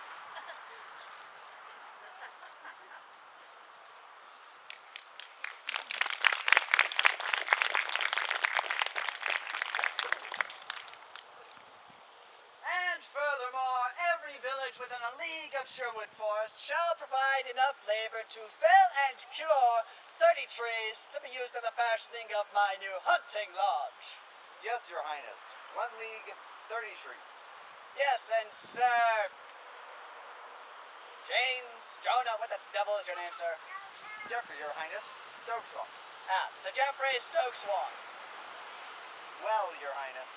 And furthermore, every village within a league of Sherwood Forest shall provide enough labor to fell and cure 30 trees to be used in the fashioning of my new hunting lodge. Yes, Your Highness. 1 league, 30 trees. Yes, and Sir James, Jonah, what the devil is your name, sir? Geoffrey, Your Highness. Stokeswell. Ah, Sir Geoffrey Stokeswall. Well, Your Highness.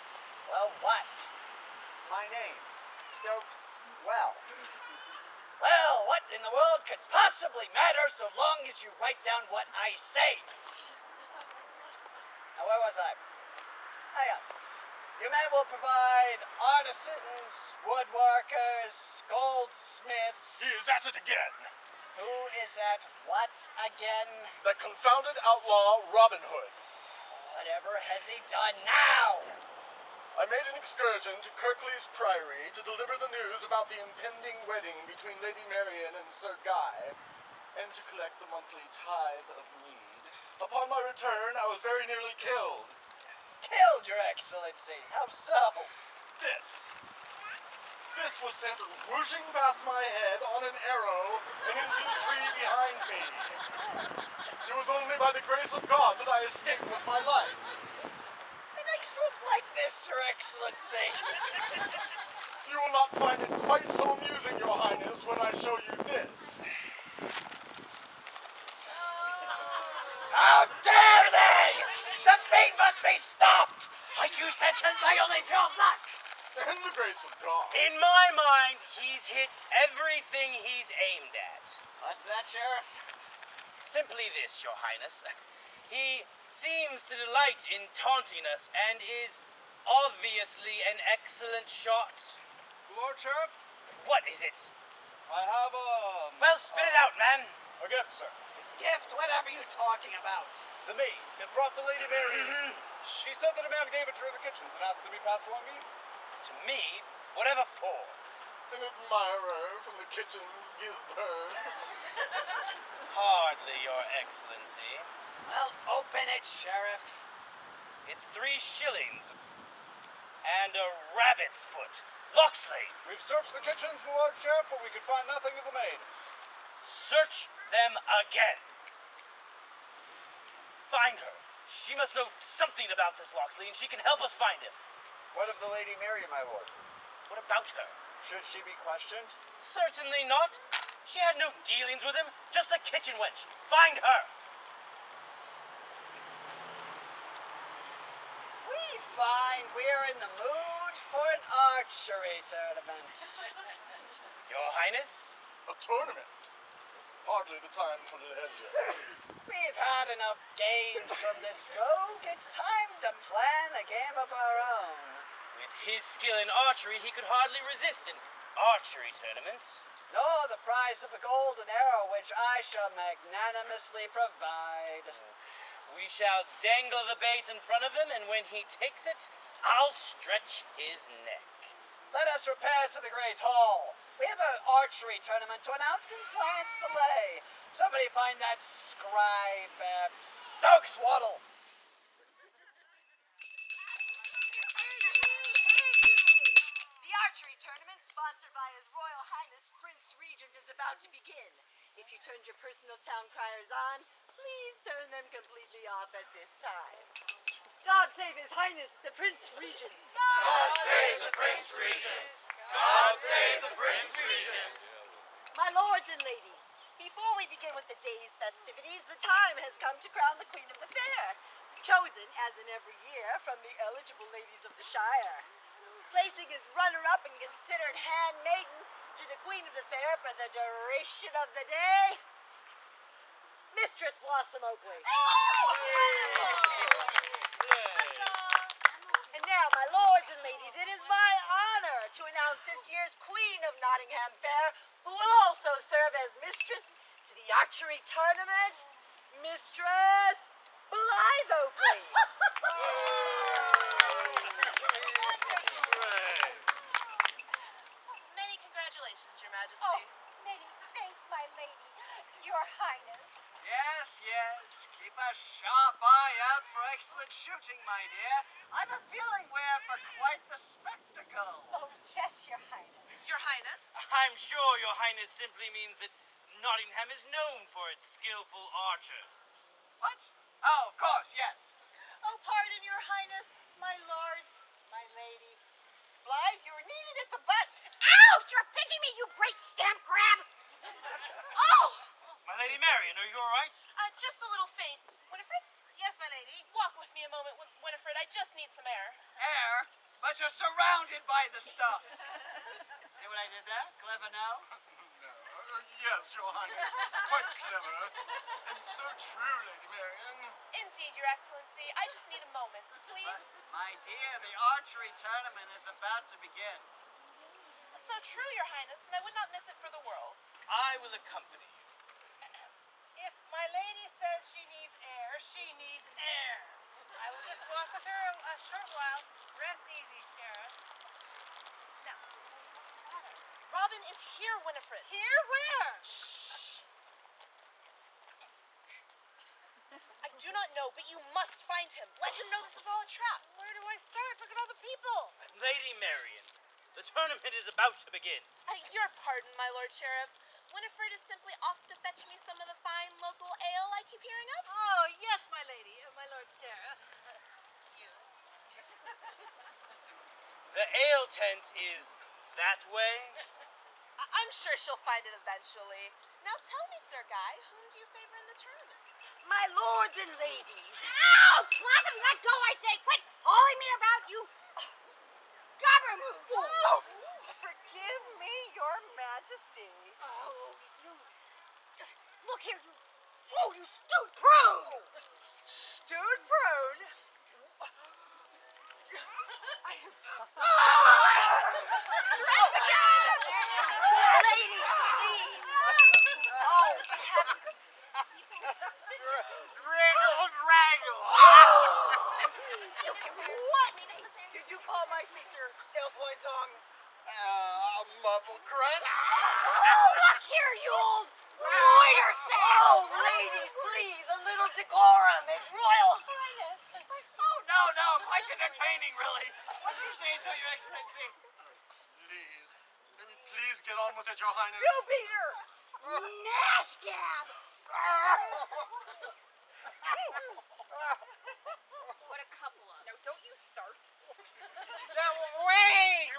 Well, what? My name, Stokes Well. Well, what in the world could possibly matter so long as you write down what I say? Now, where was I? Ah, yes. You men will provide artisans, woodworkers, goldsmiths. He is at it again. Who is at what again? That confounded outlaw Robin Hood. Whatever has he done now? I made an excursion to Kirkley's Priory to deliver the news about the impending wedding between Lady Marian and Sir Guy, and to collect the monthly tithe of mead. Upon my return, I was very nearly killed. Killed, Your Excellency. How so? This was sent whooshing past my head on an arrow and into the tree behind me. It was only by the grace of God that I escaped with my life. An excellent likeness, Your Excellency. You will not find it quite so amusing, Your Highness, when I show you this. How dare they! The feat must be stopped! Like you said, says my only pure luck! And the grace of God. In my mind, he's hit everything he's aimed at. What's that, Sheriff? Simply this, Your Highness. He seems to delight in taunting us and is obviously an excellent shot. Lord Sheriff, What is it? I have Well, spit it out, man. a gift, sir. gift? What are you talking about? The maid that brought the Lady Marian. She said that a man gave it to her in the kitchens and asked to be passed along to you. To me? Whatever for? An admirer from the kitchens gives birth. Hardly, Your Excellency. Well, open it, Sheriff. It's 3 shillings. And a rabbit's foot. Locksley! We've searched the kitchens, my Lord Sheriff, but we could find nothing of the maid. Search them again. Find her. She must know something about this Locksley, and she can help us find him. What of the Lady Marian, my lord? What about her? Should she be questioned? Certainly not. She had no dealings with him, just a kitchen wench. Find her. We find we're in the mood for an archery tournament. Your Highness? A tournament? Hardly the time for the leisure. We've had enough games from this rogue. It's time to plan a game of our own. With his skill in archery, he could hardly resist an archery tournament. Nor the prize of a golden arrow, which I shall magnanimously provide. We shall dangle the bait in front of him, and when he takes it, I'll stretch his neck. Let us repair to the great hall. We have an archery tournament to announce in plans to lay. Somebody find that scribe, Stokes Waddle. The archery tournament, sponsored by His Royal Highness Prince Regent, is about to begin. If you turned your personal town criers on, please turn them completely off at this time. God save His Highness, the Prince Regent. God save the Prince Regent! God save the Prince Regent! My lords and ladies, before we begin with the day's festivities, the time has come to crown the Queen of the Fair, chosen, as in every year, from the eligible ladies of the Shire. Placing as runner-up and considered handmaiden to the Queen of the Fair for the duration of the day, Mistress Blossom Oakley. And now, my lords and ladies, it is my honor to announce this year's Queen of Nottingham Fair, who will also serve as mistress to the archery tournament, Mistress Blythe Oakley. Many congratulations, Your Majesty. Oh, many thanks, my lady, Your Highness. Yes, yes. Keep a sharp eye out for excellent shooting, my dear. I've a feeling we're for quite the spectacle. Oh, yes, Your Highness. Your Highness? I'm sure Your Highness simply means that Nottingham is known for its skillful archers. What? Oh, of course, yes. Oh, pardon, Your Highness, my lord, my lady. Blythe, you're needed at the butts. Ouch! You're pinching me, you great stamp grab! Oh! My Lady Marian, are you all right? Just a little faint. Winifred? Yes, my lady. Walk with me a moment, Winifred. I just need some air. Air, but you're surrounded by the stuff. See what I did there? Clever now? Yes, Your Highness. Quite clever. And so true, Lady Marian. Indeed, Your Excellency. I just need a moment, please. My dear, the archery tournament is about to begin. So true, Your Highness, and I would not miss it for the world. I will accompany you. If my lady says she needs air, she needs air. I will just walk with her a short while. Rest easy, Sheriff. Now, what's the matter? Robin is here, Winifred. Here? Where? I do not know, but you must find him. Let him know this is all a trap. Where do I start? Look at all the people. Lady Marian, the tournament is about to begin. Your pardon, my Lord Sheriff. Winifred is simply off to fetch me some of the fine local ale I keep hearing of. Oh, yes, my lady, my Lord Sheriff. The ale tent is that way. I'm sure she'll find it eventually. Now tell me, Sir Guy, whom do you favor in the tournament? My lords and ladies. Ouch! Blossom, let go, I say! Quit hauling me about, you gobbermooth! Oh, forgive me, Your Majesty. Oh, you... Look here, you... Oh, you stewed prune! Stewed prune. Ladies, please. Oh, Wrangle! What did you call my sister, Ilswoinsong? Mumble crust? Oh, look here, you old loiter Oh, ladies, please, a little decorum, His Royal Highness. Oh, no, quite entertaining, really. What did you say so, Your Excellency? Please get on with it, Your Highness. You, Peter! Nash gab. What a couple of. Now, don't you start. Now, wait!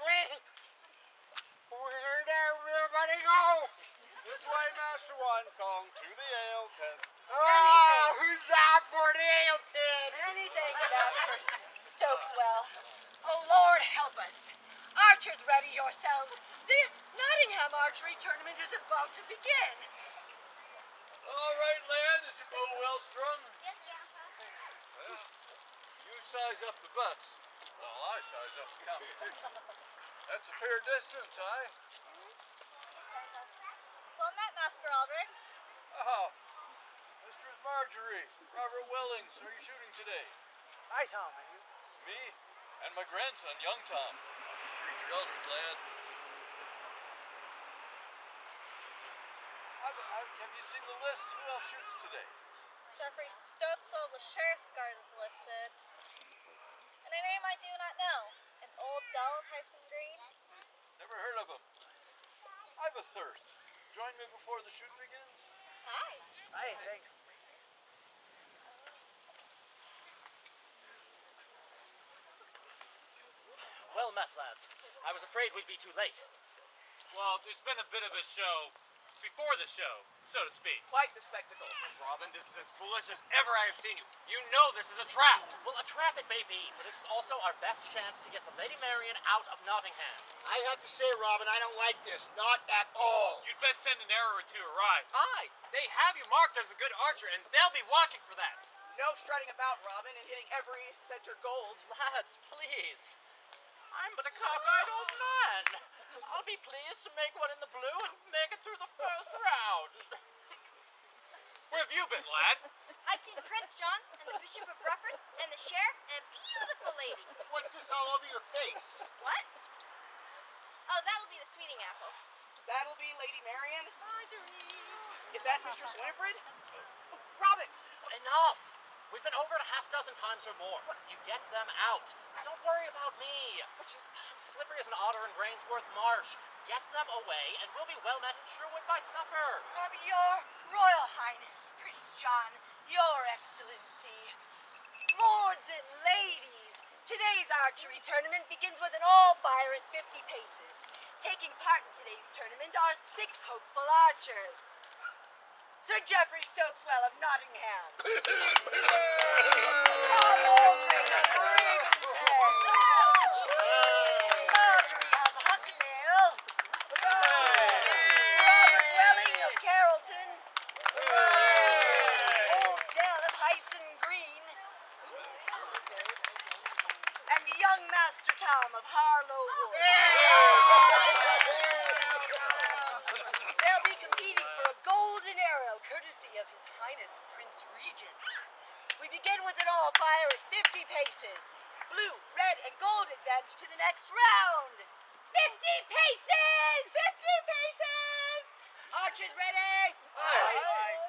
Where'd everybody go? This way, Master Winesong, to the ale tent. Who's out for the ale tent? Many thanks, Master Stokeswell. Oh, Lord, help us. Archers, ready yourselves. The Nottingham Archery Tournament is about to begin. All right, lad, is your bow well strung? Yes, Grandpa. Well, you size up the butts. Well, I size up the competition. That's a fair distance, aye? Yes, Grandpa. Well met, Master Aldrich. Oh, Mistress Marjorie, Robert Wellings, are you shooting today? Hi, Tom. Are you? Me and my grandson, young Tom. Greet your elders, lad. Have you seen the list? Who else shoots today? Jeffrey Stokeswell, the Sheriff's Guard, is listed. And a name I do not know. An old Dell of Hyson Green. Never heard of him. I've a thirst. Join me before the shoot begins? Hi. Hi, thanks. Well met, lads. I was afraid we'd be too late. Well, there's been a bit of a show before the show, so to speak. Quite the spectacle. Robin, this is as foolish as ever I have seen you. You know this is a trap. Well, a trap it may be, but it's also our best chance to get the Lady Marian out of Nottingham. I have to say, Robin, I don't like this. Not at all. You'd best send an arrow or two awry. Aye, they have you marked as a good archer, and they'll be watching for that. No strutting about, Robin, and hitting every center gold. Lads, please. I'm but a cockeyed old man. I'll be pleased to make one in the blue and make it through the first round. Where have you been, lad? I've seen Prince John and the Bishop of Rufford and the Sheriff and a beautiful lady. What's this all over your face? What? Oh, that'll be the sweeting apple. That'll be Lady Marian. Is that Mistress Winifred? Robin! Enough! We've been over it a half dozen times or more. You get them out. Don't worry about me. I'm slippery as an otter in Grainsworth Marsh. Get them away, and we'll be well met in Sherwood by supper. Your Royal Highness, Prince John, Your Excellency, lords and ladies, today's archery tournament begins with an all-fire at 50 paces. Taking part in today's tournament are 6 hopeful archers. Sir Geoffrey Stokeswell of Nottingham. Tom Aldrich of Ravenshead. Marjorie of Hucknall. Robert Welling of Carrollton. Old Dell of Hyson Green. And young Master Tom of Harlow Wood. They'll be competing for a golden arrow courtesy of His Highness Prince Regent. We begin with an all-fire at 50 paces. Blue, red, and gold advance to the next round. 50 paces! 50 paces! Archers ready? Aye.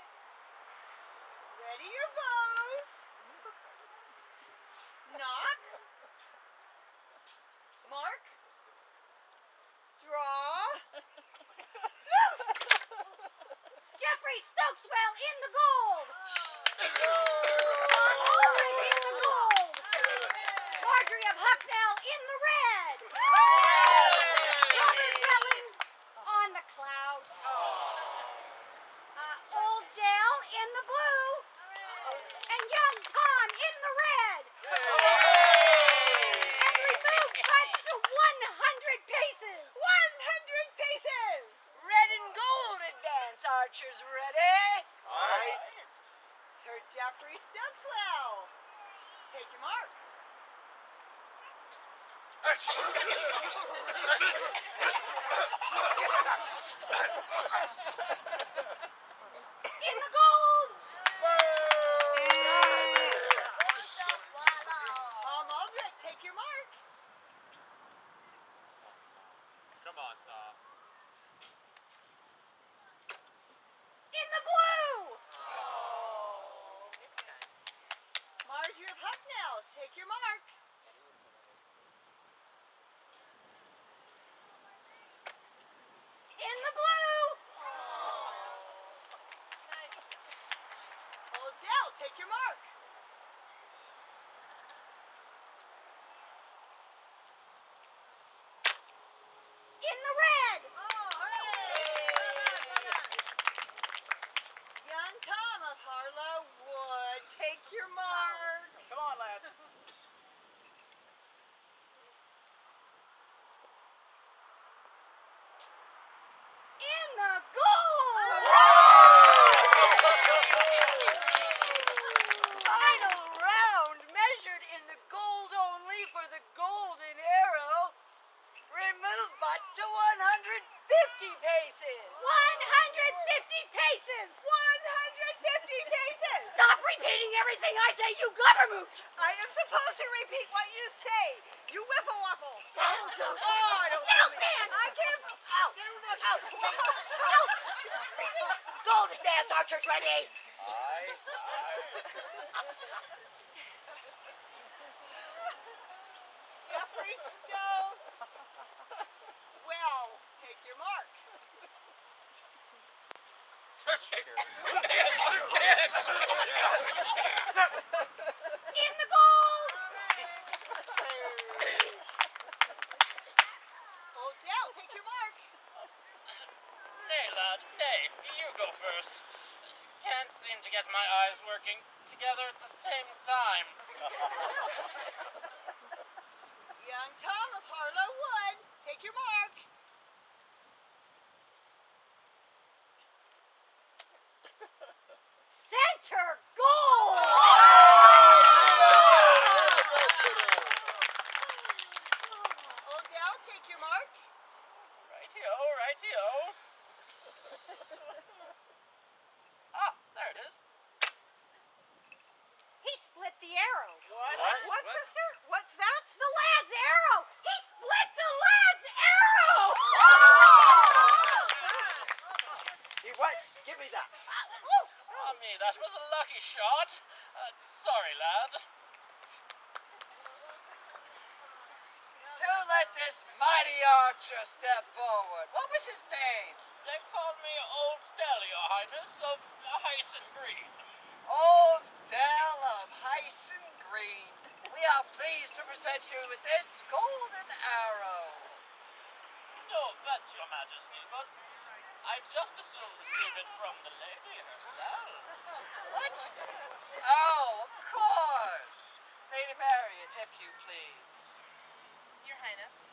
Ready your bows. Knock. Mark. Draw. Geoffrey Stokeswell in the gold. Tom Aldrich in the gold. Marjorie of Hucknall in the red. Robert Wellings on the clouds. Old Dale in the blue. And young Tom in the red. And remove cuts to 100 paces. 100 paces. Red and gold advance, archers ready? Aye. Sir Geoffrey Stokeswell. Take your mark. In the gold. Dell, take your mark. In the red! Young Tom of Harlow Wood, take your mark. Come on, lad. In the gold! Final round, measured in the gold only for the golden arrow. Remove butts to 150 paces. 150 paces! 150 paces! Stop repeating everything I say, you guttermooch! I am supposed to repeat what you say. You whipple waffle. Sound Oh, I don't Milkman! I can't. Ow! Golden dance archers ready! Aye. Jeffrey Stone. Well, take your mark. In the gold! Odell, take your mark. Nay, lad, nay. You go first. Can't seem to get my eyes working together at the same time. Young Tom of Harlow Wood, take your mark. Center gold! Odell, take your mark. Rightio. Ah, there it is. He split the arrow. What, sister? What's that? The lad's arrow! He split the lad's arrow! He what? Give me that. Ah, me, that was a lucky shot. Sorry, lad. Do let this mighty archer step forward. What was his name? They called me Old Dell, Your Highness, of Hyson Green. Old Dell of Hyson Green. We are pleased to present you with this golden arrow. No offense, Your Majesty, but I'd just as soon receive it from the lady herself. What? Oh, of course. Lady Marian, if you please. Your Highness.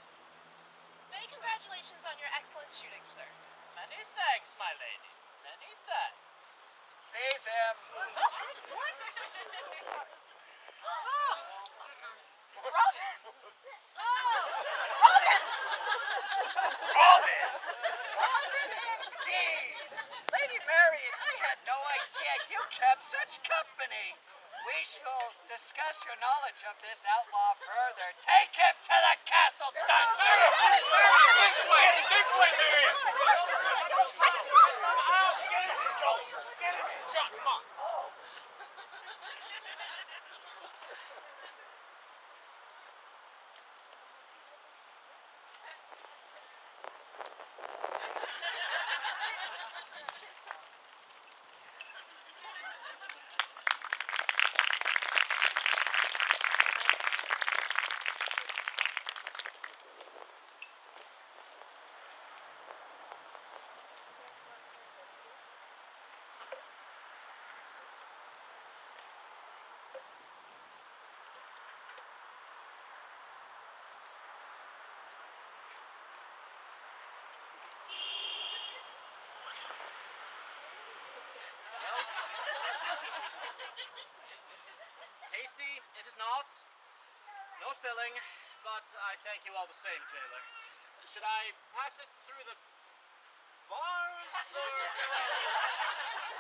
Many congratulations on your excellent shooting, sir. Many thanks, my lady. Many thanks. Seize him. Robin indeed. Lady Marian, I had no idea you kept such company. We shall discuss your knowledge of this outlaw further. Take him to the castle dungeon. This way, Marian. John, come on. Tasty, it is not. Not filling, but I thank you all the same, jailer. Should I pass it through the bars, or...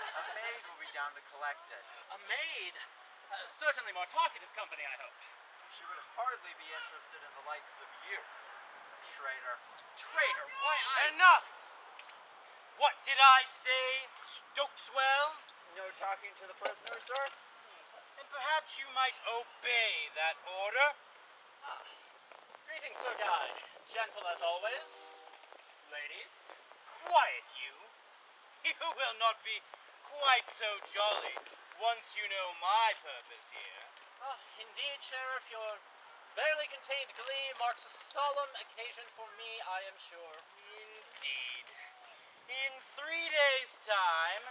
A maid will be down to collect it. A maid? Certainly more talkative company, I hope. She would hardly be interested in the likes of you, traitor. Traitor, why Enough! What did I say, Stokeswell? No talking to the prisoner, sir? And perhaps you might obey that order. Greetings, Sir Guy. Gentle as always. Ladies. Quiet, you. You will not be quite so jolly once you know my purpose here. Indeed, Sheriff, your barely contained glee marks a solemn occasion for me, I am sure. Indeed. In 3 days' time,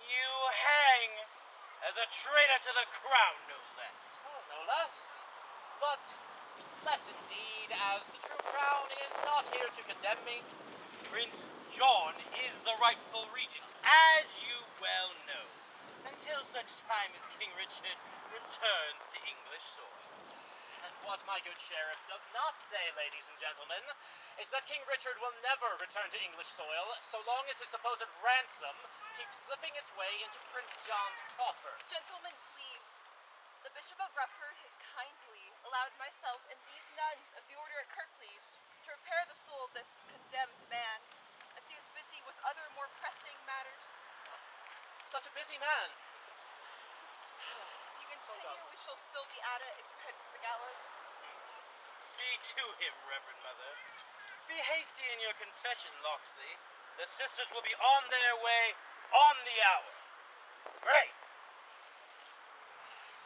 you hang as a traitor to the crown, no less. Oh, no less. But less indeed, as the true crown is not here to condemn me. Prince John is the rightful regent, as you well know, until such time as King Richard returns to English soil. And what my good sheriff does not say, ladies and gentlemen, is that King Richard will never return to English soil so long as his supposed ransom keeps slipping its way into Prince John's coffers. Gentlemen, please. The Bishop of Rufford has kindly allowed myself and these nuns of the order at Kirklees to repair the soul of this condemned man, as he is busy with other more pressing matters. Such a busy man. If you continue, we shall still be at it. It's your head for the gallows. See to him, Reverend Mother. Be hasty in your confession, Locksley. The sisters will be on their way on the hour. Great!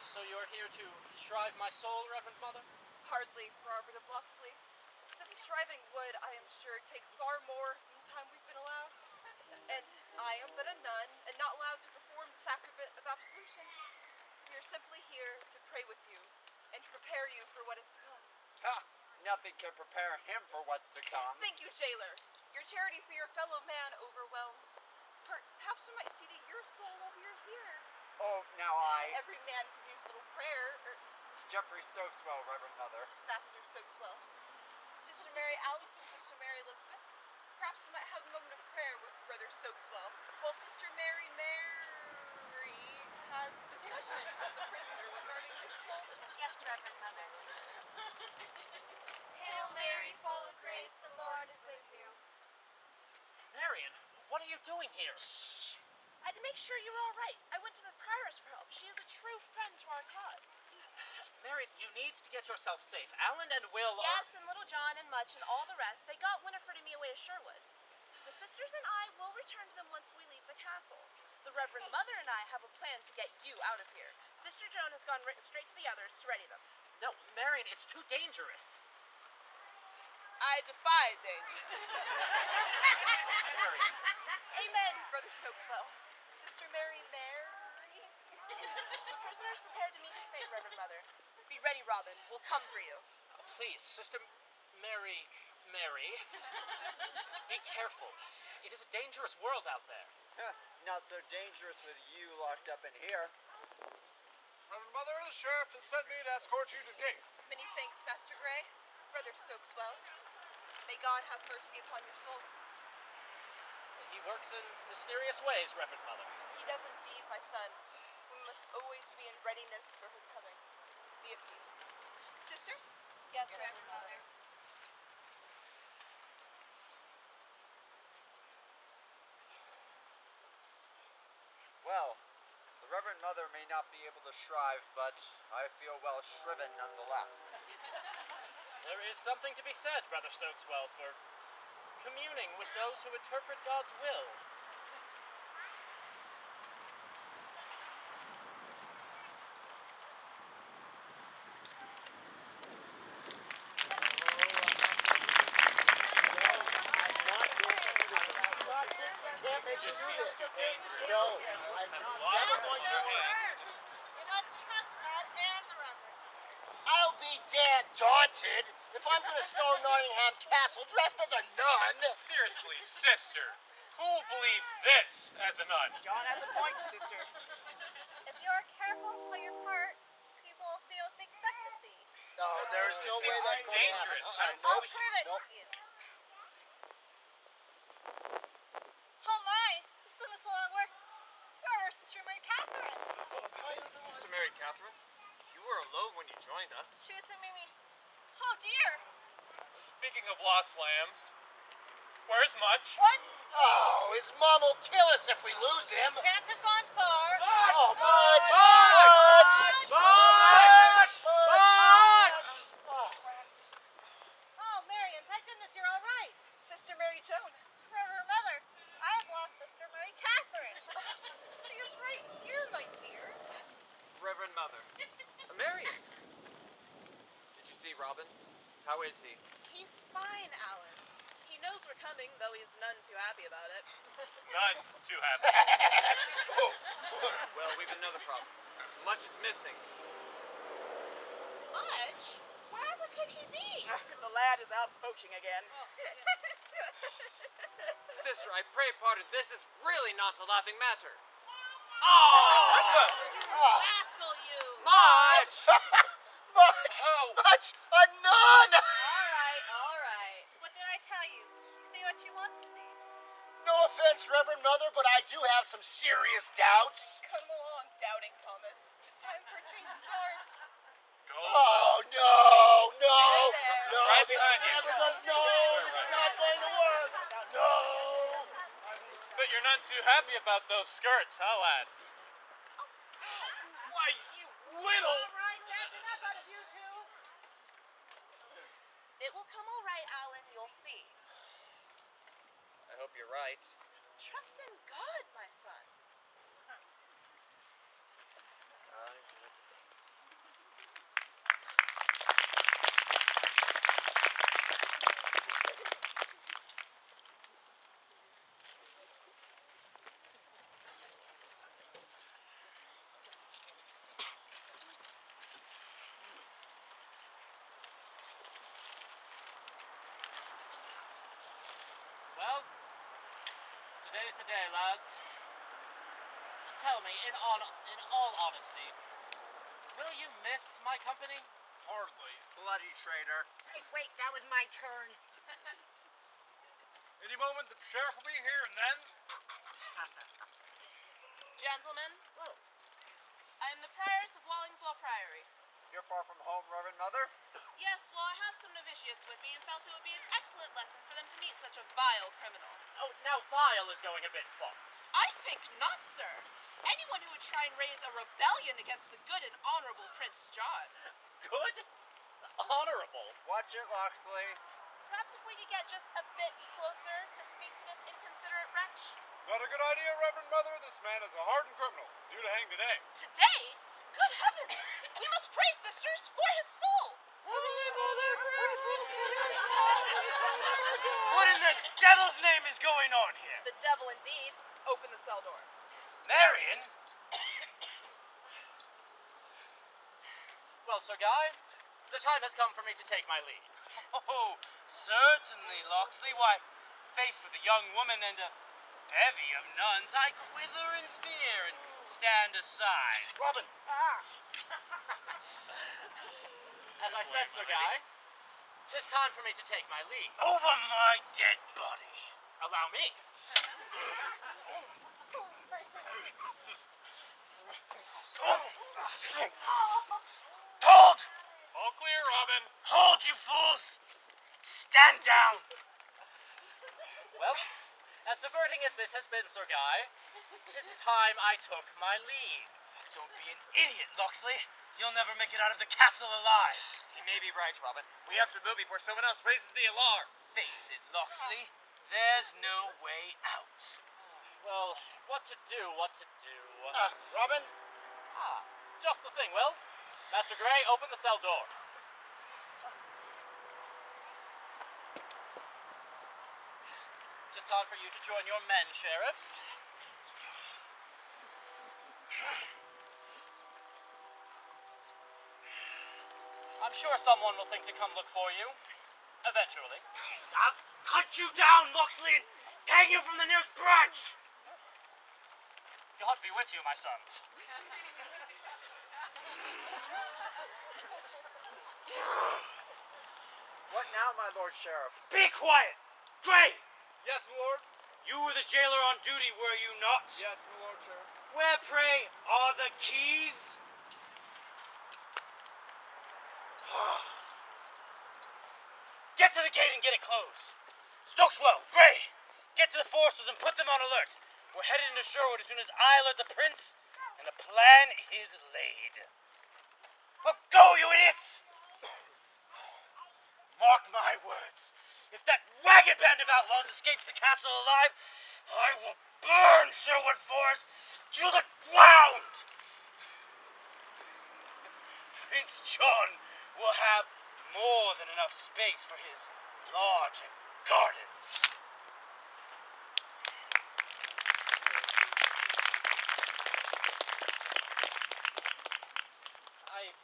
So you're here to shrive my soul, Reverend Mother? Hardly, Robert of Locksley. Such a shriving would, I am sure, take far more than the time we've been allowed. And I am but a nun, and not allowed to perform the sacrament of absolution. We are simply here to pray with you, and to prepare you for what is to come. Ha! Nothing can prepare him for what's to come. Thank you, jailer. Your charity for your fellow man overwhelms. Perhaps we might see to your soul while we are here. Oh, now I... Every man can use a little prayer, or Geoffrey Stokeswell, Reverend Mother. Master Stokeswell. Sister Mary Alice and Sister Mary Elizabeth. Perhaps we might have a moment of prayer with Brother Stokeswell, while Sister Mary has discussion with the prisoner regarding his soul. Yes, Reverend Mother. Hail Mary, full of grace, the Lord is with you. Marian, what are you doing here? I had to make sure you were all right. I went to the prioress for help. She is a true friend to our cause. Marian, you need to get yourself safe. Alan and Will Yes, and Little John and Much and all the rest, they got Winifred and me away to Sherwood. The sisters and I will return to them once we leave the castle. The Reverend Mother and I have a plan to get you out of here. Sister Joan has gone straight to the others to ready them. No, Marian, it's too dangerous. I defy danger. Marian. Amen, Brother Stokeswell. Sister Mary. The prisoners prepared to meet his fate, Reverend Mother. Be ready, Robin. We'll come for you. Please, Sister Mary. Be careful. It is a dangerous world out there. Not so dangerous with you locked up in here. Reverend Mother, the sheriff has sent me to escort you to the gate. Many thanks, Master Gray. Brother Stokeswell. May God have mercy upon your soul. He works in mysterious ways, Reverend Mother. He does indeed, my son. We must always be in readiness for his coming. Be at peace. Sisters? Yes, Reverend Mother. Well, the Reverend Mother may not be able to shrive, but I feel well shriven nonetheless. There is something to be said, Brother Stokeswell, for communing with those who interpret God's will. No, I'm never going to. You must trust God and the Reverend. I'll be damn daunted if I'm going to storm Nottingham Castle dressed as a nun. Seriously, sister. Who will believe this as a nun? John has a point, sister. If you are careful to play your part, people will see what they expect to see. No, there's no way seems that's too going to dangerous. happen. I'll prove it to you. Oh my! This one is a long work. You're our Sister Mary Catherine. Sister Mary Catherine, you were alone when you joined us. She was in Mimi. Oh dear! Speaking of lost lambs, where's Much? What? Oh, his mom will kill us if we lose him. Can't have gone far. Oh, Mudge! Oh, Marian, thank goodness you're all right. Sister Mary Joan. Reverend Mother, I have lost Sister Mary Catherine. Mother. Marian! Did you see Robin? How is he? He's fine, Alan. He knows we're coming, though he's none too happy about it. None too happy. Well, we've another problem. Much is missing. Much? Wherever could he be? The lad is out poaching again. Sister, I pray pardon. This is really not a laughing matter. Rascal, you! Much! Much! A nun! All right. What did I tell you? See what you want to see. No offense, Reverend Mother, but I do have some serious doubts. Come along, doubting Thomas. It's time for a change of guard. Oh, no! No! Right This behind is you. never gonna... No! This is not going to work! No! But you're not too happy about those skirts, huh, lad? Why, you little... All right, that's enough out of you two. It will come all right, Alan. You'll see. I hope you're right. Trust in God, my son. Well, today's the day, lads. Tell me, in all honesty, will you miss my company? Hardly. Bloody traitor. Hey, wait, that was my turn. Any moment the sheriff will be here, and then... Gentlemen, I am the prioress of Wallingswell Priory. You're far from home, Reverend Mother? Yes, well, I have some novitiates with me and felt it would be an excellent lesson for them to meet such a vile criminal. Oh, now vile is going a bit far. I think not, sir. Anyone who would try and raise a rebellion against the good and honorable Prince John. Good? Honorable? Watch it, Loxley. Perhaps if we could get just a bit closer to speak to this inconsiderate wretch. Not a good idea, Reverend Mother. This man is a hardened criminal, due to hang today. Today? Good heavens! We must pray, sisters, for his soul! What in the devil's name is going on here? The devil indeed. Open the cell door. Marian? Well, Sir Guy, the time has come for me to take my leave. Oh, certainly, Loxley. Why, faced with a young woman and a bevy of nuns, I quiver in fear and stand aside. Robin! As I said, Sir Guy, 'tis time for me to take my leave. Over my dead body. Allow me. Hold! All clear, Robin. Hold, you fools! Stand down! Well, as diverting as this has been, Sir Guy, 'tis time I took my leave. Don't be an idiot, Loxley. You'll never make it out of the castle alive. He may be right, Robin. We have to move before someone else raises the alarm. Face it, Loxley. There's no way out. Well, what to do? Robin? Just the thing, Will. Master Gray, open the cell door. Just time for you to join your men, Sheriff. I'm sure someone will think to come look for you. Eventually. I'll cut you down, Loxley, and hang you from the nearest branch. God be with you, my sons. What now, my Lord Sheriff? Be quiet! Gray! Yes, my lord. You were the jailer on duty, were you not? Yes, my lord sheriff. Where, pray, are the keys? Get to the gate and get it closed. Stokeswell, Gray, get to the foresters and put them on alert. We're headed into Sherwood as soon as I alert the prince, and the plan is laid. Well, go, you idiots! Mark my words. If that ragged band of outlaws escapes the castle alive, I will burn Sherwood Forest to the ground! Prince John will have more than enough space for his lodge and gardens. I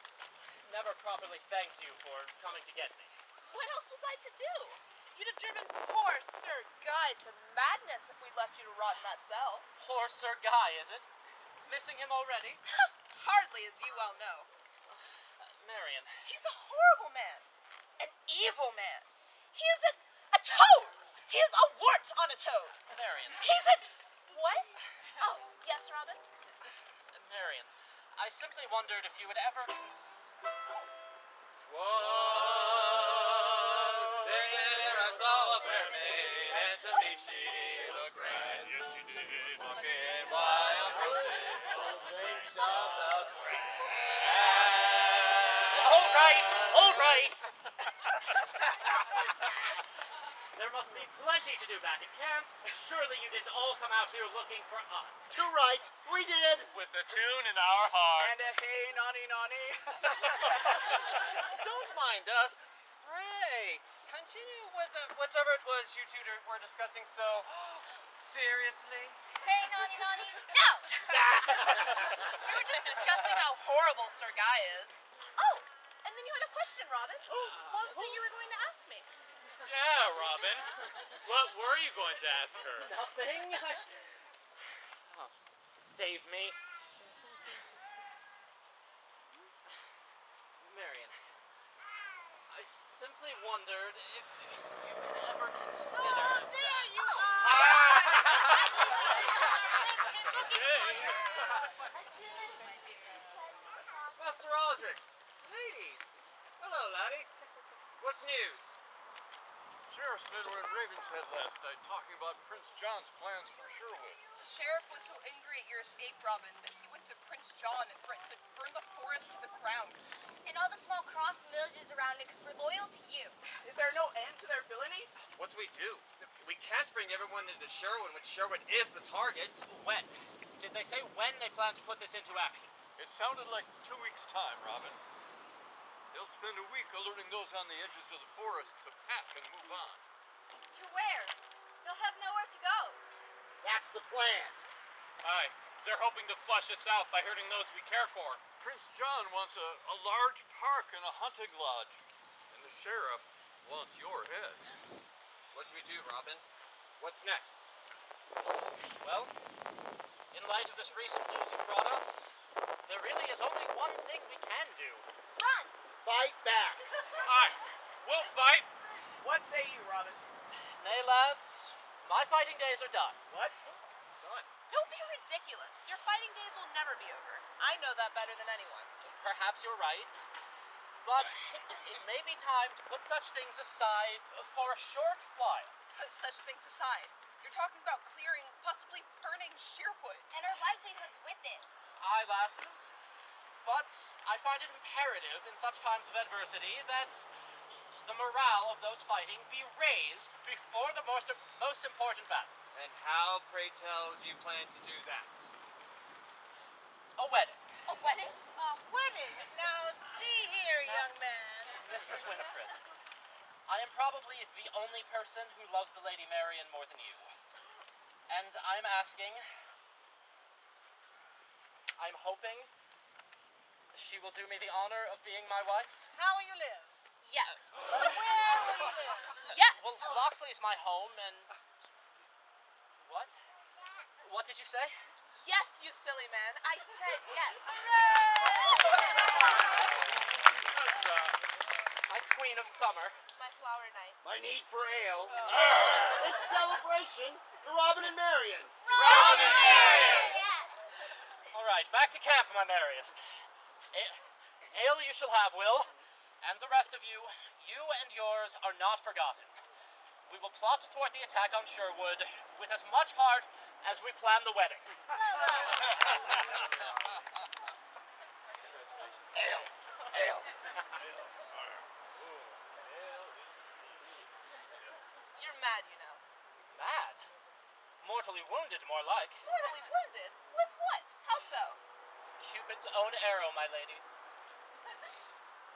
never properly thanked you for coming to get me. What else was I to do? You'd have driven poor Sir Guy to madness if we'd left you to rot in that cell. Poor Sir Guy, is it? Missing him already? Hardly, as you well know. Marian. He's a horrible man. An evil man. He is a toad. He is a wart on a toad. Marian. He's a... What? Oh, yes, Robin? Marian, I simply wondered if you would ever There I saw a fair maid, and to me she looked grand. Yes, she did. Smoking wild roses, the links of the All right, all right. There must be plenty to do back at camp. Surely you didn't all come out here looking for us. Too right, we did. With a tune in our hearts. And a hey, nonny, nonny. Don't mind us. Pray, continue with whatever it was you two were discussing so seriously. Hey, Nani Nani. No! We were just discussing how horrible Sir Guy is. Oh, and then you had a question, Robin. What was it you were going to ask me? Yeah, Robin. What were you going to ask her? Nothing. Oh, save me. Marian, I simply wondered if you had ever considered... There you Master Aldrich, ladies. Hello, laddie. What's news? Sheriff's men were in Ravenshead last night talking about Prince John's plans for Sherwood. The sheriff was so angry at your escape, Robin, that he went to Prince John and threatened to burn the forest to the ground. And all the small crofts and villages around it because we're loyal to you. Is there no end to their villainy? What do? We can't bring everyone into Sherwood when Sherwood is the target. When? Did they say when they plan to put this into action? It sounded like 2 weeks' time, Robin. They'll spend a week alerting those on the edges of the forest to pack and move on. To where? They'll have nowhere to go. That's the plan. Aye, they're hoping to flush us out by hurting those we care for. Prince John wants a large park and a hunting lodge. And the sheriff wants your head. What do we do, Robin? What's next? Well, in light of this recent news you brought us, there really is only one thing we can do. Run! Fight back. Aye, we'll fight. What say you, Robin? Nay, lads, my fighting days are done. What? Don't be ridiculous. Your fighting days will never be over. I know that better than anyone. Perhaps you're right, but it may be time to put such things aside for a short while. Put such things aside. You're talking about clearing, possibly burning Sherwood. And our livelihoods with it. Aye, lasses, but I find it imperative in such times of adversity that the morale of those fighting be raised before the most important battles. And how, pray tell, do you plan to do that? A wedding. A wedding? A wedding. Now, see here, young man. Mistress Winifred, I am probably the only person who loves the Lady Marian more than you. And I'm hoping she will do me the honor of being my wife. How will you live? Yes. Where will you live? Yes. Well, Loxley's my home, and... What? What did you say? Yes, you silly man. I said yes. My queen of summer. My flower knight. My need for ale. It's celebration for Robin and Marian. Robin and Marian! All right, back to camp, my merriest. Ale you shall have, Will. And the rest of you, you and yours are not forgotten. We will plot to thwart the attack on Sherwood with as much heart as we plan the wedding. Ale. Ale. You're mad, you know. Mad? Mortally wounded, more like. Mortally wounded? With what? How so? Cupid's own arrow, my lady.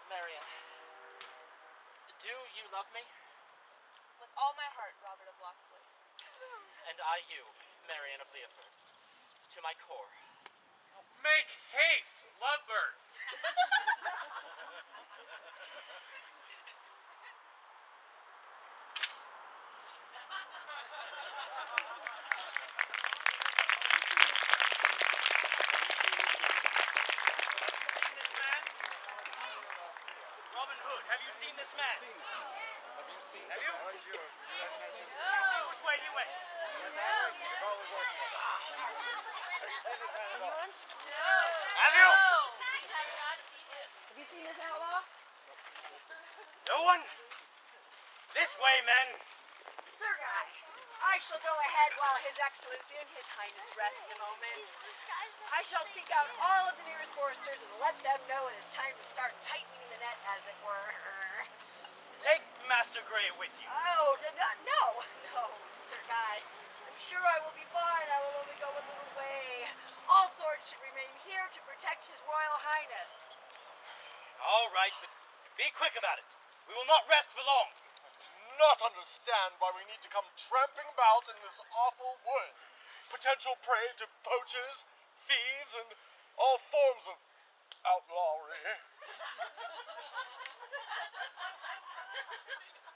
Marian, do you love me? With all my heart, Robert of Locksley. And I you, Marian of Leoford, to my core. Make haste, lovebirds! Robin Hood, have you seen this man? Have you? You see which way he went? Have you? Have you seen this outlaw? No one? This way, men. Sir Guy, I shall go ahead while His Excellency and His Highness rest a moment. I shall seek out all of the nearest foresters and let them know it is time to start tightening the net, as it were. Take Master Grey with you. Oh, no, Sir Guy. I'm sure I will be fine. I will only go a little way. All swords should remain here to protect His Royal Highness. All right, but be quick about it. We will not rest for long. Not understand why we need to come tramping about in this awful wood. Potential prey to poachers, thieves, and all forms of outlawry.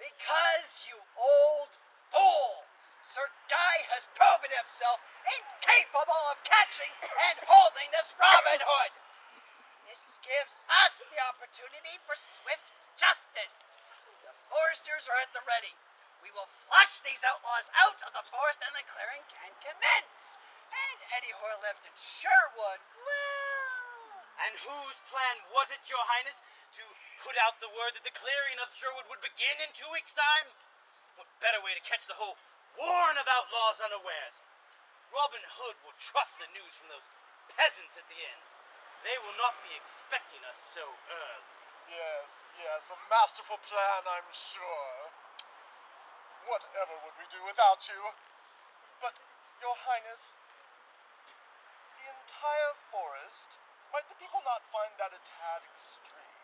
Because, you old fool, Sir Guy has proven himself incapable of catching and holding this Robin Hood. This gives us the opportunity for swift justice. The foresters are at the ready. We will flush these outlaws out of the forest and the clearing can commence. And any who are left in Sherwood, well... And whose plan was it, Your Highness, to put out the word that the clearing of Sherwood would begin in 2 weeks' time? What better way to catch the whole warren of outlaws unawares? Robin Hood will trust the news from those peasants at the inn. They will not be expecting us so early. Yes, a masterful plan, I'm sure. Whatever would we do without you? But, Your Highness, the entire forest, might the people not find that a tad extreme?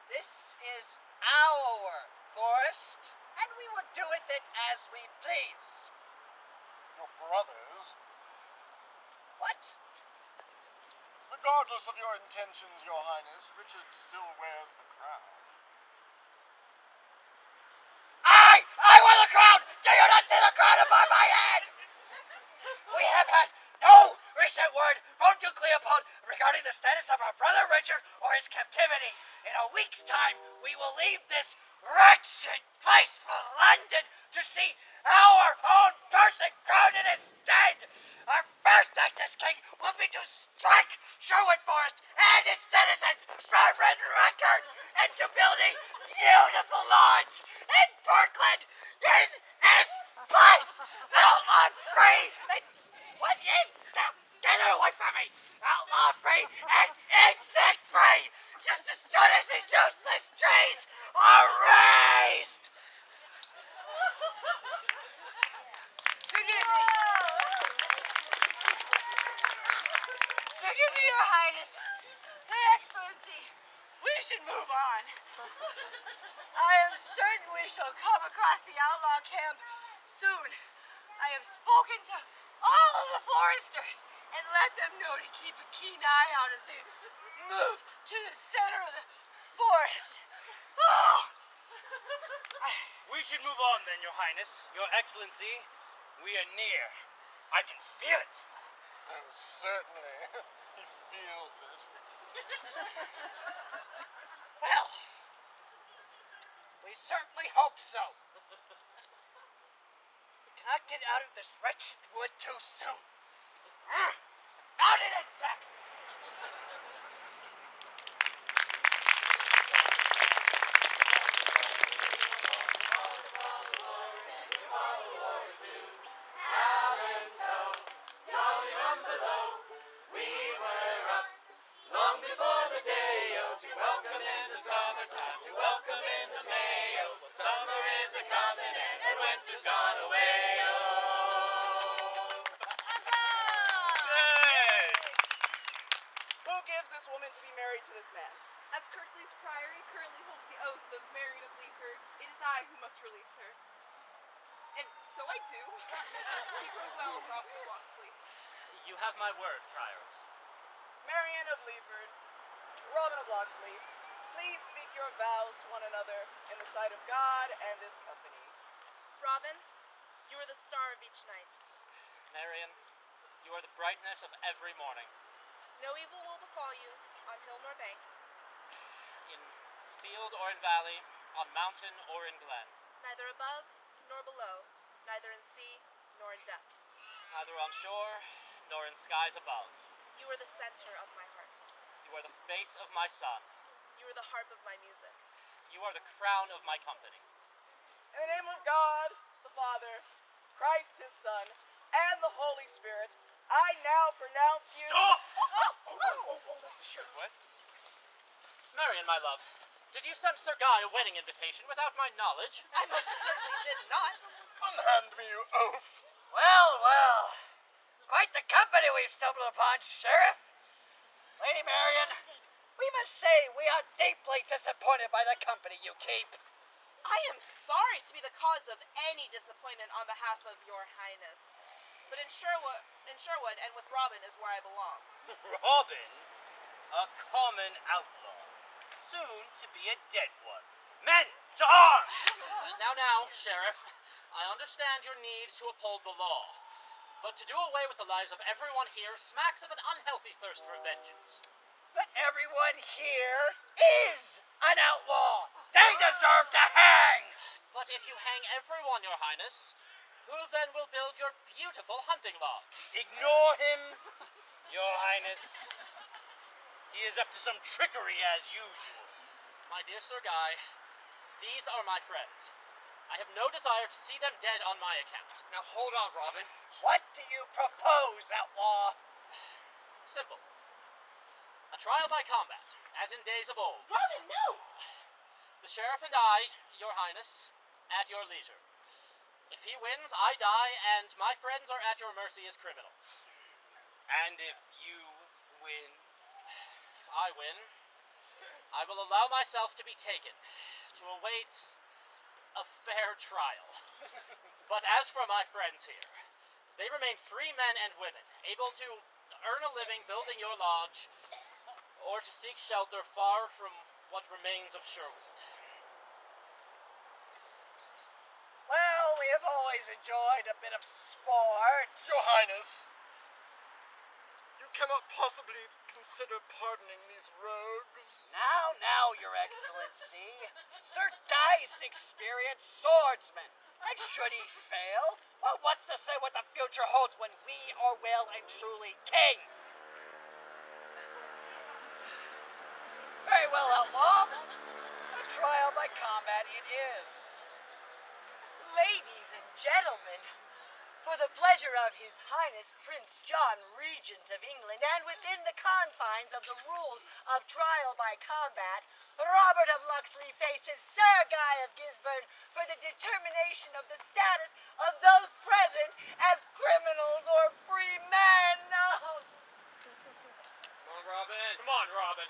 This is our forest, and we will do with it as we please. Your brothers? What? Regardless of your intentions, Your Highness, Richard still wears the crown. I wear the crown! Do you not see the crown above my head? We have had no recent word from Duke Leopold regarding the status of our brother Richard or his captivity. In a week's time, we will leave this wretched place for London to see our own person crowned in his stead. Our first act as king will be to strike Sherwood Forest and its denizens from written record and to build a beautiful lodge in Parkland in its place. Outlaw free and what is that? Get it away from me! Outlaw free and insect free! Just as soon as these useless trees are raised! Forgive me. Forgive me, Your Highness. Her Excellency, we should move on. I am certain we shall come across the outlaw camp soon. I have spoken to all of the foresters and let them know to keep a keen eye out as they move to the center of the forest. Oh! We should move on then, Your Highness. Your Excellency, we are near. I can feel it. Oh, certainly. He feels it. Well, we certainly hope so. We cannot get out of this wretched wood too soon. Mounted insects! Who gives this woman to be married to this man? As Kirkley's Priory currently holds the oath of Marian of Leaford, it is I who must release her. And so I do. Keep her well, Robin of Locksley. You have my word, Prioress. Marian of Leaford, Robin of Locksley, please speak your vows to one another in the sight of God and this company. Robin, you are the star of each night. Marian, you are the brightness of every morning. No evil will befall you, on hill nor bank. In field or in valley, on mountain or in glen. Neither above nor below, neither in sea nor in depths. Neither on shore nor in skies above. You are the center of my heart. You are the face of my sun. You are the harp of my music. You are the crown of my company. In the name of God, the Father, Christ his Son, and the Holy Spirit, I now pronounce you... Stop! What? Marian, my love, did you send Sir Guy a wedding invitation without my knowledge? I most certainly did not. Unhand me, you oaf. Well, well. Quite the company we've stumbled upon, Sheriff. Lady Marian, we must say we are deeply disappointed by the company you keep. I am sorry to be the cause of any disappointment on behalf of your highness. But in Sherwood and with Robin is where I belong. Robin? A common outlaw. Soon to be a dead one. Men, to arms! Now, Sheriff, I understand your need to uphold the law. But to do away with the lives of everyone here smacks of an unhealthy thirst for vengeance. But everyone here is an outlaw. They deserve to hang. But if you hang everyone, Your Highness, who then will build your beautiful hunting lodge? Ignore him, Your Highness. He is up to some trickery as usual. My dear Sir Guy, these are my friends. I have no desire to see them dead on my account. Now hold on, Robin. What do you propose, outlaw? Simple. A trial by combat, as in days of old. Robin, no! The sheriff and I, Your Highness, at your leisure. If he wins, I die, and my friends are at your mercy as criminals. And if you win? If I win, I will allow myself to be taken, to await a fair trial. But as for my friends here, they remain free men and women, able to earn a living building your lodge, or to seek shelter far from what remains of Sherwood. Well, we have always enjoyed a bit of sport. Your Highness, you cannot possibly consider pardoning these rogues. Now, Your Excellency. Sir Guy is an experienced swordsman. And should he fail, well, what's to say what the future holds when we are well and truly king? Very well, outlaw. A trial by combat it is. Ladies and gentlemen, for the pleasure of His Highness Prince John, Regent of England, and within the confines of the rules of trial by combat, Robert of Locksley faces Sir Guy of Gisborne for the determination of the status of those present as criminals or free men. Oh. Come on, Robin. Come on, Robin.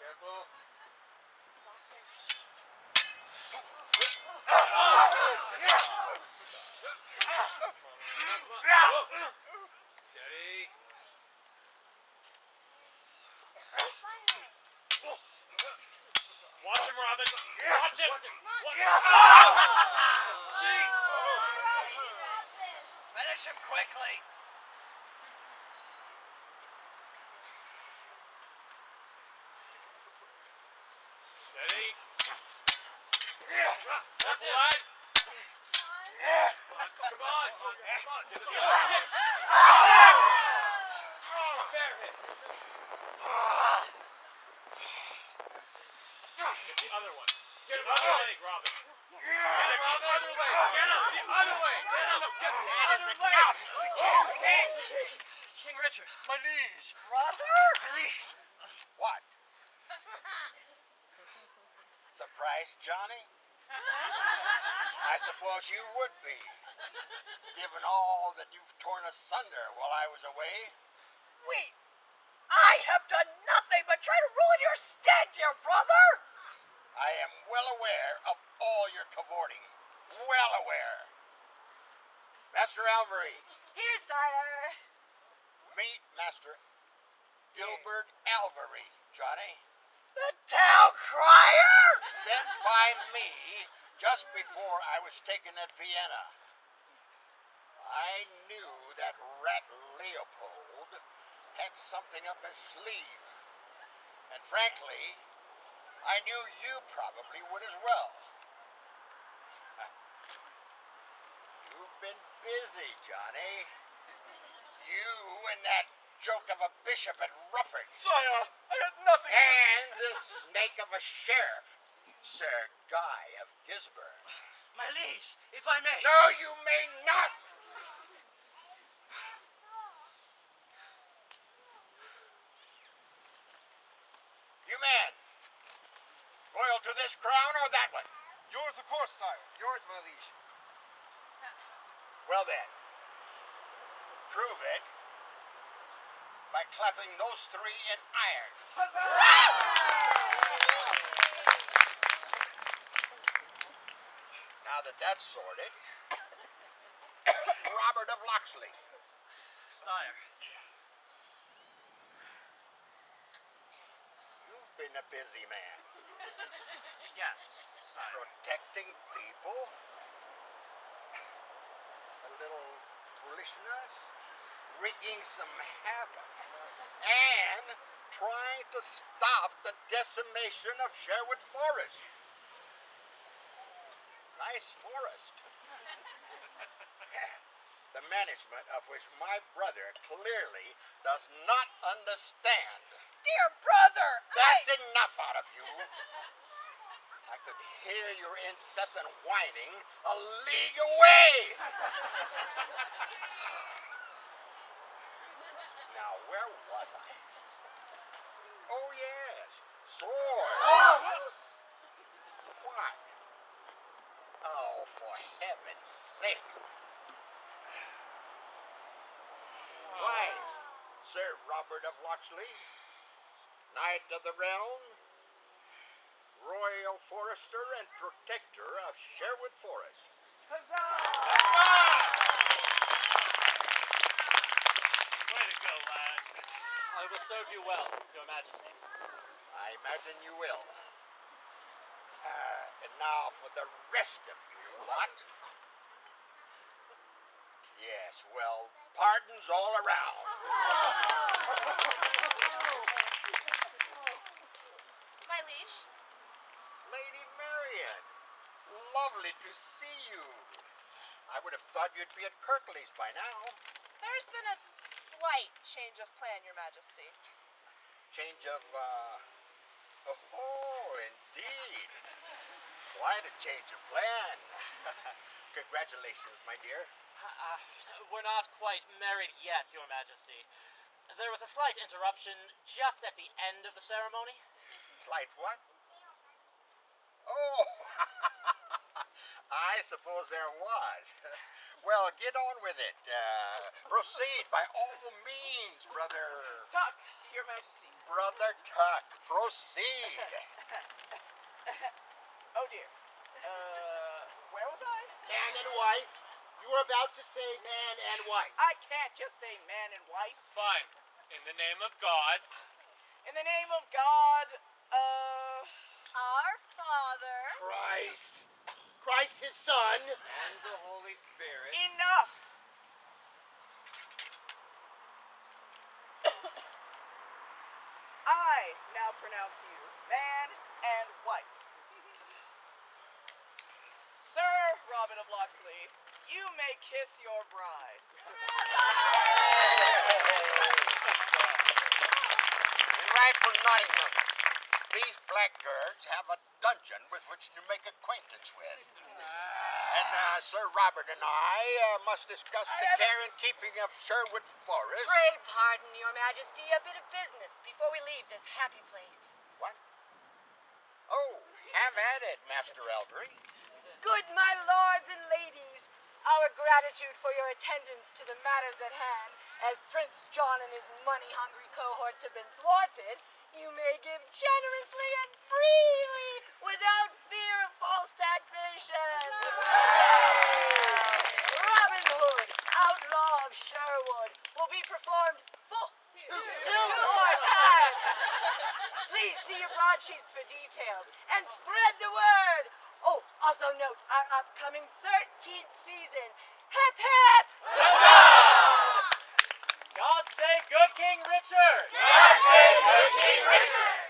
Careful. Steady. Watch him, Robin. Watch him. Finish him quickly. Steady. That's right. Come on. Give it Get the other one. Get him other leg, Robin. Get him the other way. Get him the other way. Get him. Get the other way. King Richard, my liege. Brother? My liege. What? Surprised, Johnny? I suppose you would be, given all that you've torn asunder while I was away. I have done nothing but try to ruin your stead, dear brother! I am well aware of all your cavorting. Well aware. Master Alvery, Here, sire. meet Master Gilbert Alvery, Johnny. The town crier? Sent by me just before I was taken at Vienna. I knew that rat Leopold had something up his sleeve. And frankly, I knew you probably would as well. You've been busy, Johnny. You and that joke of a bishop at Rufford. Sire, I had nothing to... And the snake of a sheriff, Sir Guy of Gisborne. My liege, if I may. No, you may not! You man, loyal to this crown or that one? Yours, of course, sire. Yours, my liege. Well then, prove it by clapping those three in irons. Now that that's sorted, Robert of Locksley. Sire. You've been a busy man. Yes, sire. Protecting people. A little foolishness. Wreaking some havoc. And trying to stop the decimation of Sherwood Forest. Nice forest. The management of which my brother clearly does not understand. Dear brother! That's enough out of you. I could hear your incessant whining a league away. Now, where was I? Oh, yes. Swords. What? Oh, for heaven's sake. Why, Sir Robert of Locksley, Knight of the Realm, Royal Forester and Protector of Sherwood Forest. Way to go, lad. I will serve you well, Your Majesty. I imagine you will. And now for the rest of you lot. Yes, well, pardons all around. My liege, Lady Marian, lovely to see you. I would have thought you'd be at Kirkley's by now. there's been a slight change of plan, Your Majesty. Change of, oh, indeed. Quite a change of plan. Congratulations, my dear. We're not quite married yet, Your Majesty. There was a slight interruption just at the end of the ceremony. Slight what? Oh, I suppose there was. Well, get on with it. Proceed by all means, brother. Tuck, Your Majesty. Brother Tuck, proceed. Oh dear. Where was I? Man and wife. You were about to say man and wife. I can't just say man and wife. Fine. In the name of God. In the name of God, Our Father. Christ. Christ his son. And the Holy Spirit. enough! I now pronounce you man and wife. Sir Robin of Locksley, you may kiss your bride. We ride for Nottingham. These blackguards have a dungeon with which to make acquaintance with. And Sir Robert and I must discuss the care and keeping of Sherwood Forest. Pray pardon, Your Majesty, a bit of business before we leave this happy place. What? Oh, have at it, Master Eldery. Good my lords and ladies, our gratitude for your attendance to the matters at hand, as Prince John and his money-hungry cohorts have been thwarted, you may give generously and freely without fear of false taxation. Robin Hood, Outlaw of Sherwood, will be performed two more times. Please see your broadsheets for details and spread the word. Oh, also note our upcoming 13th season. Hip hip! God save good King Richard! God save good King Richard!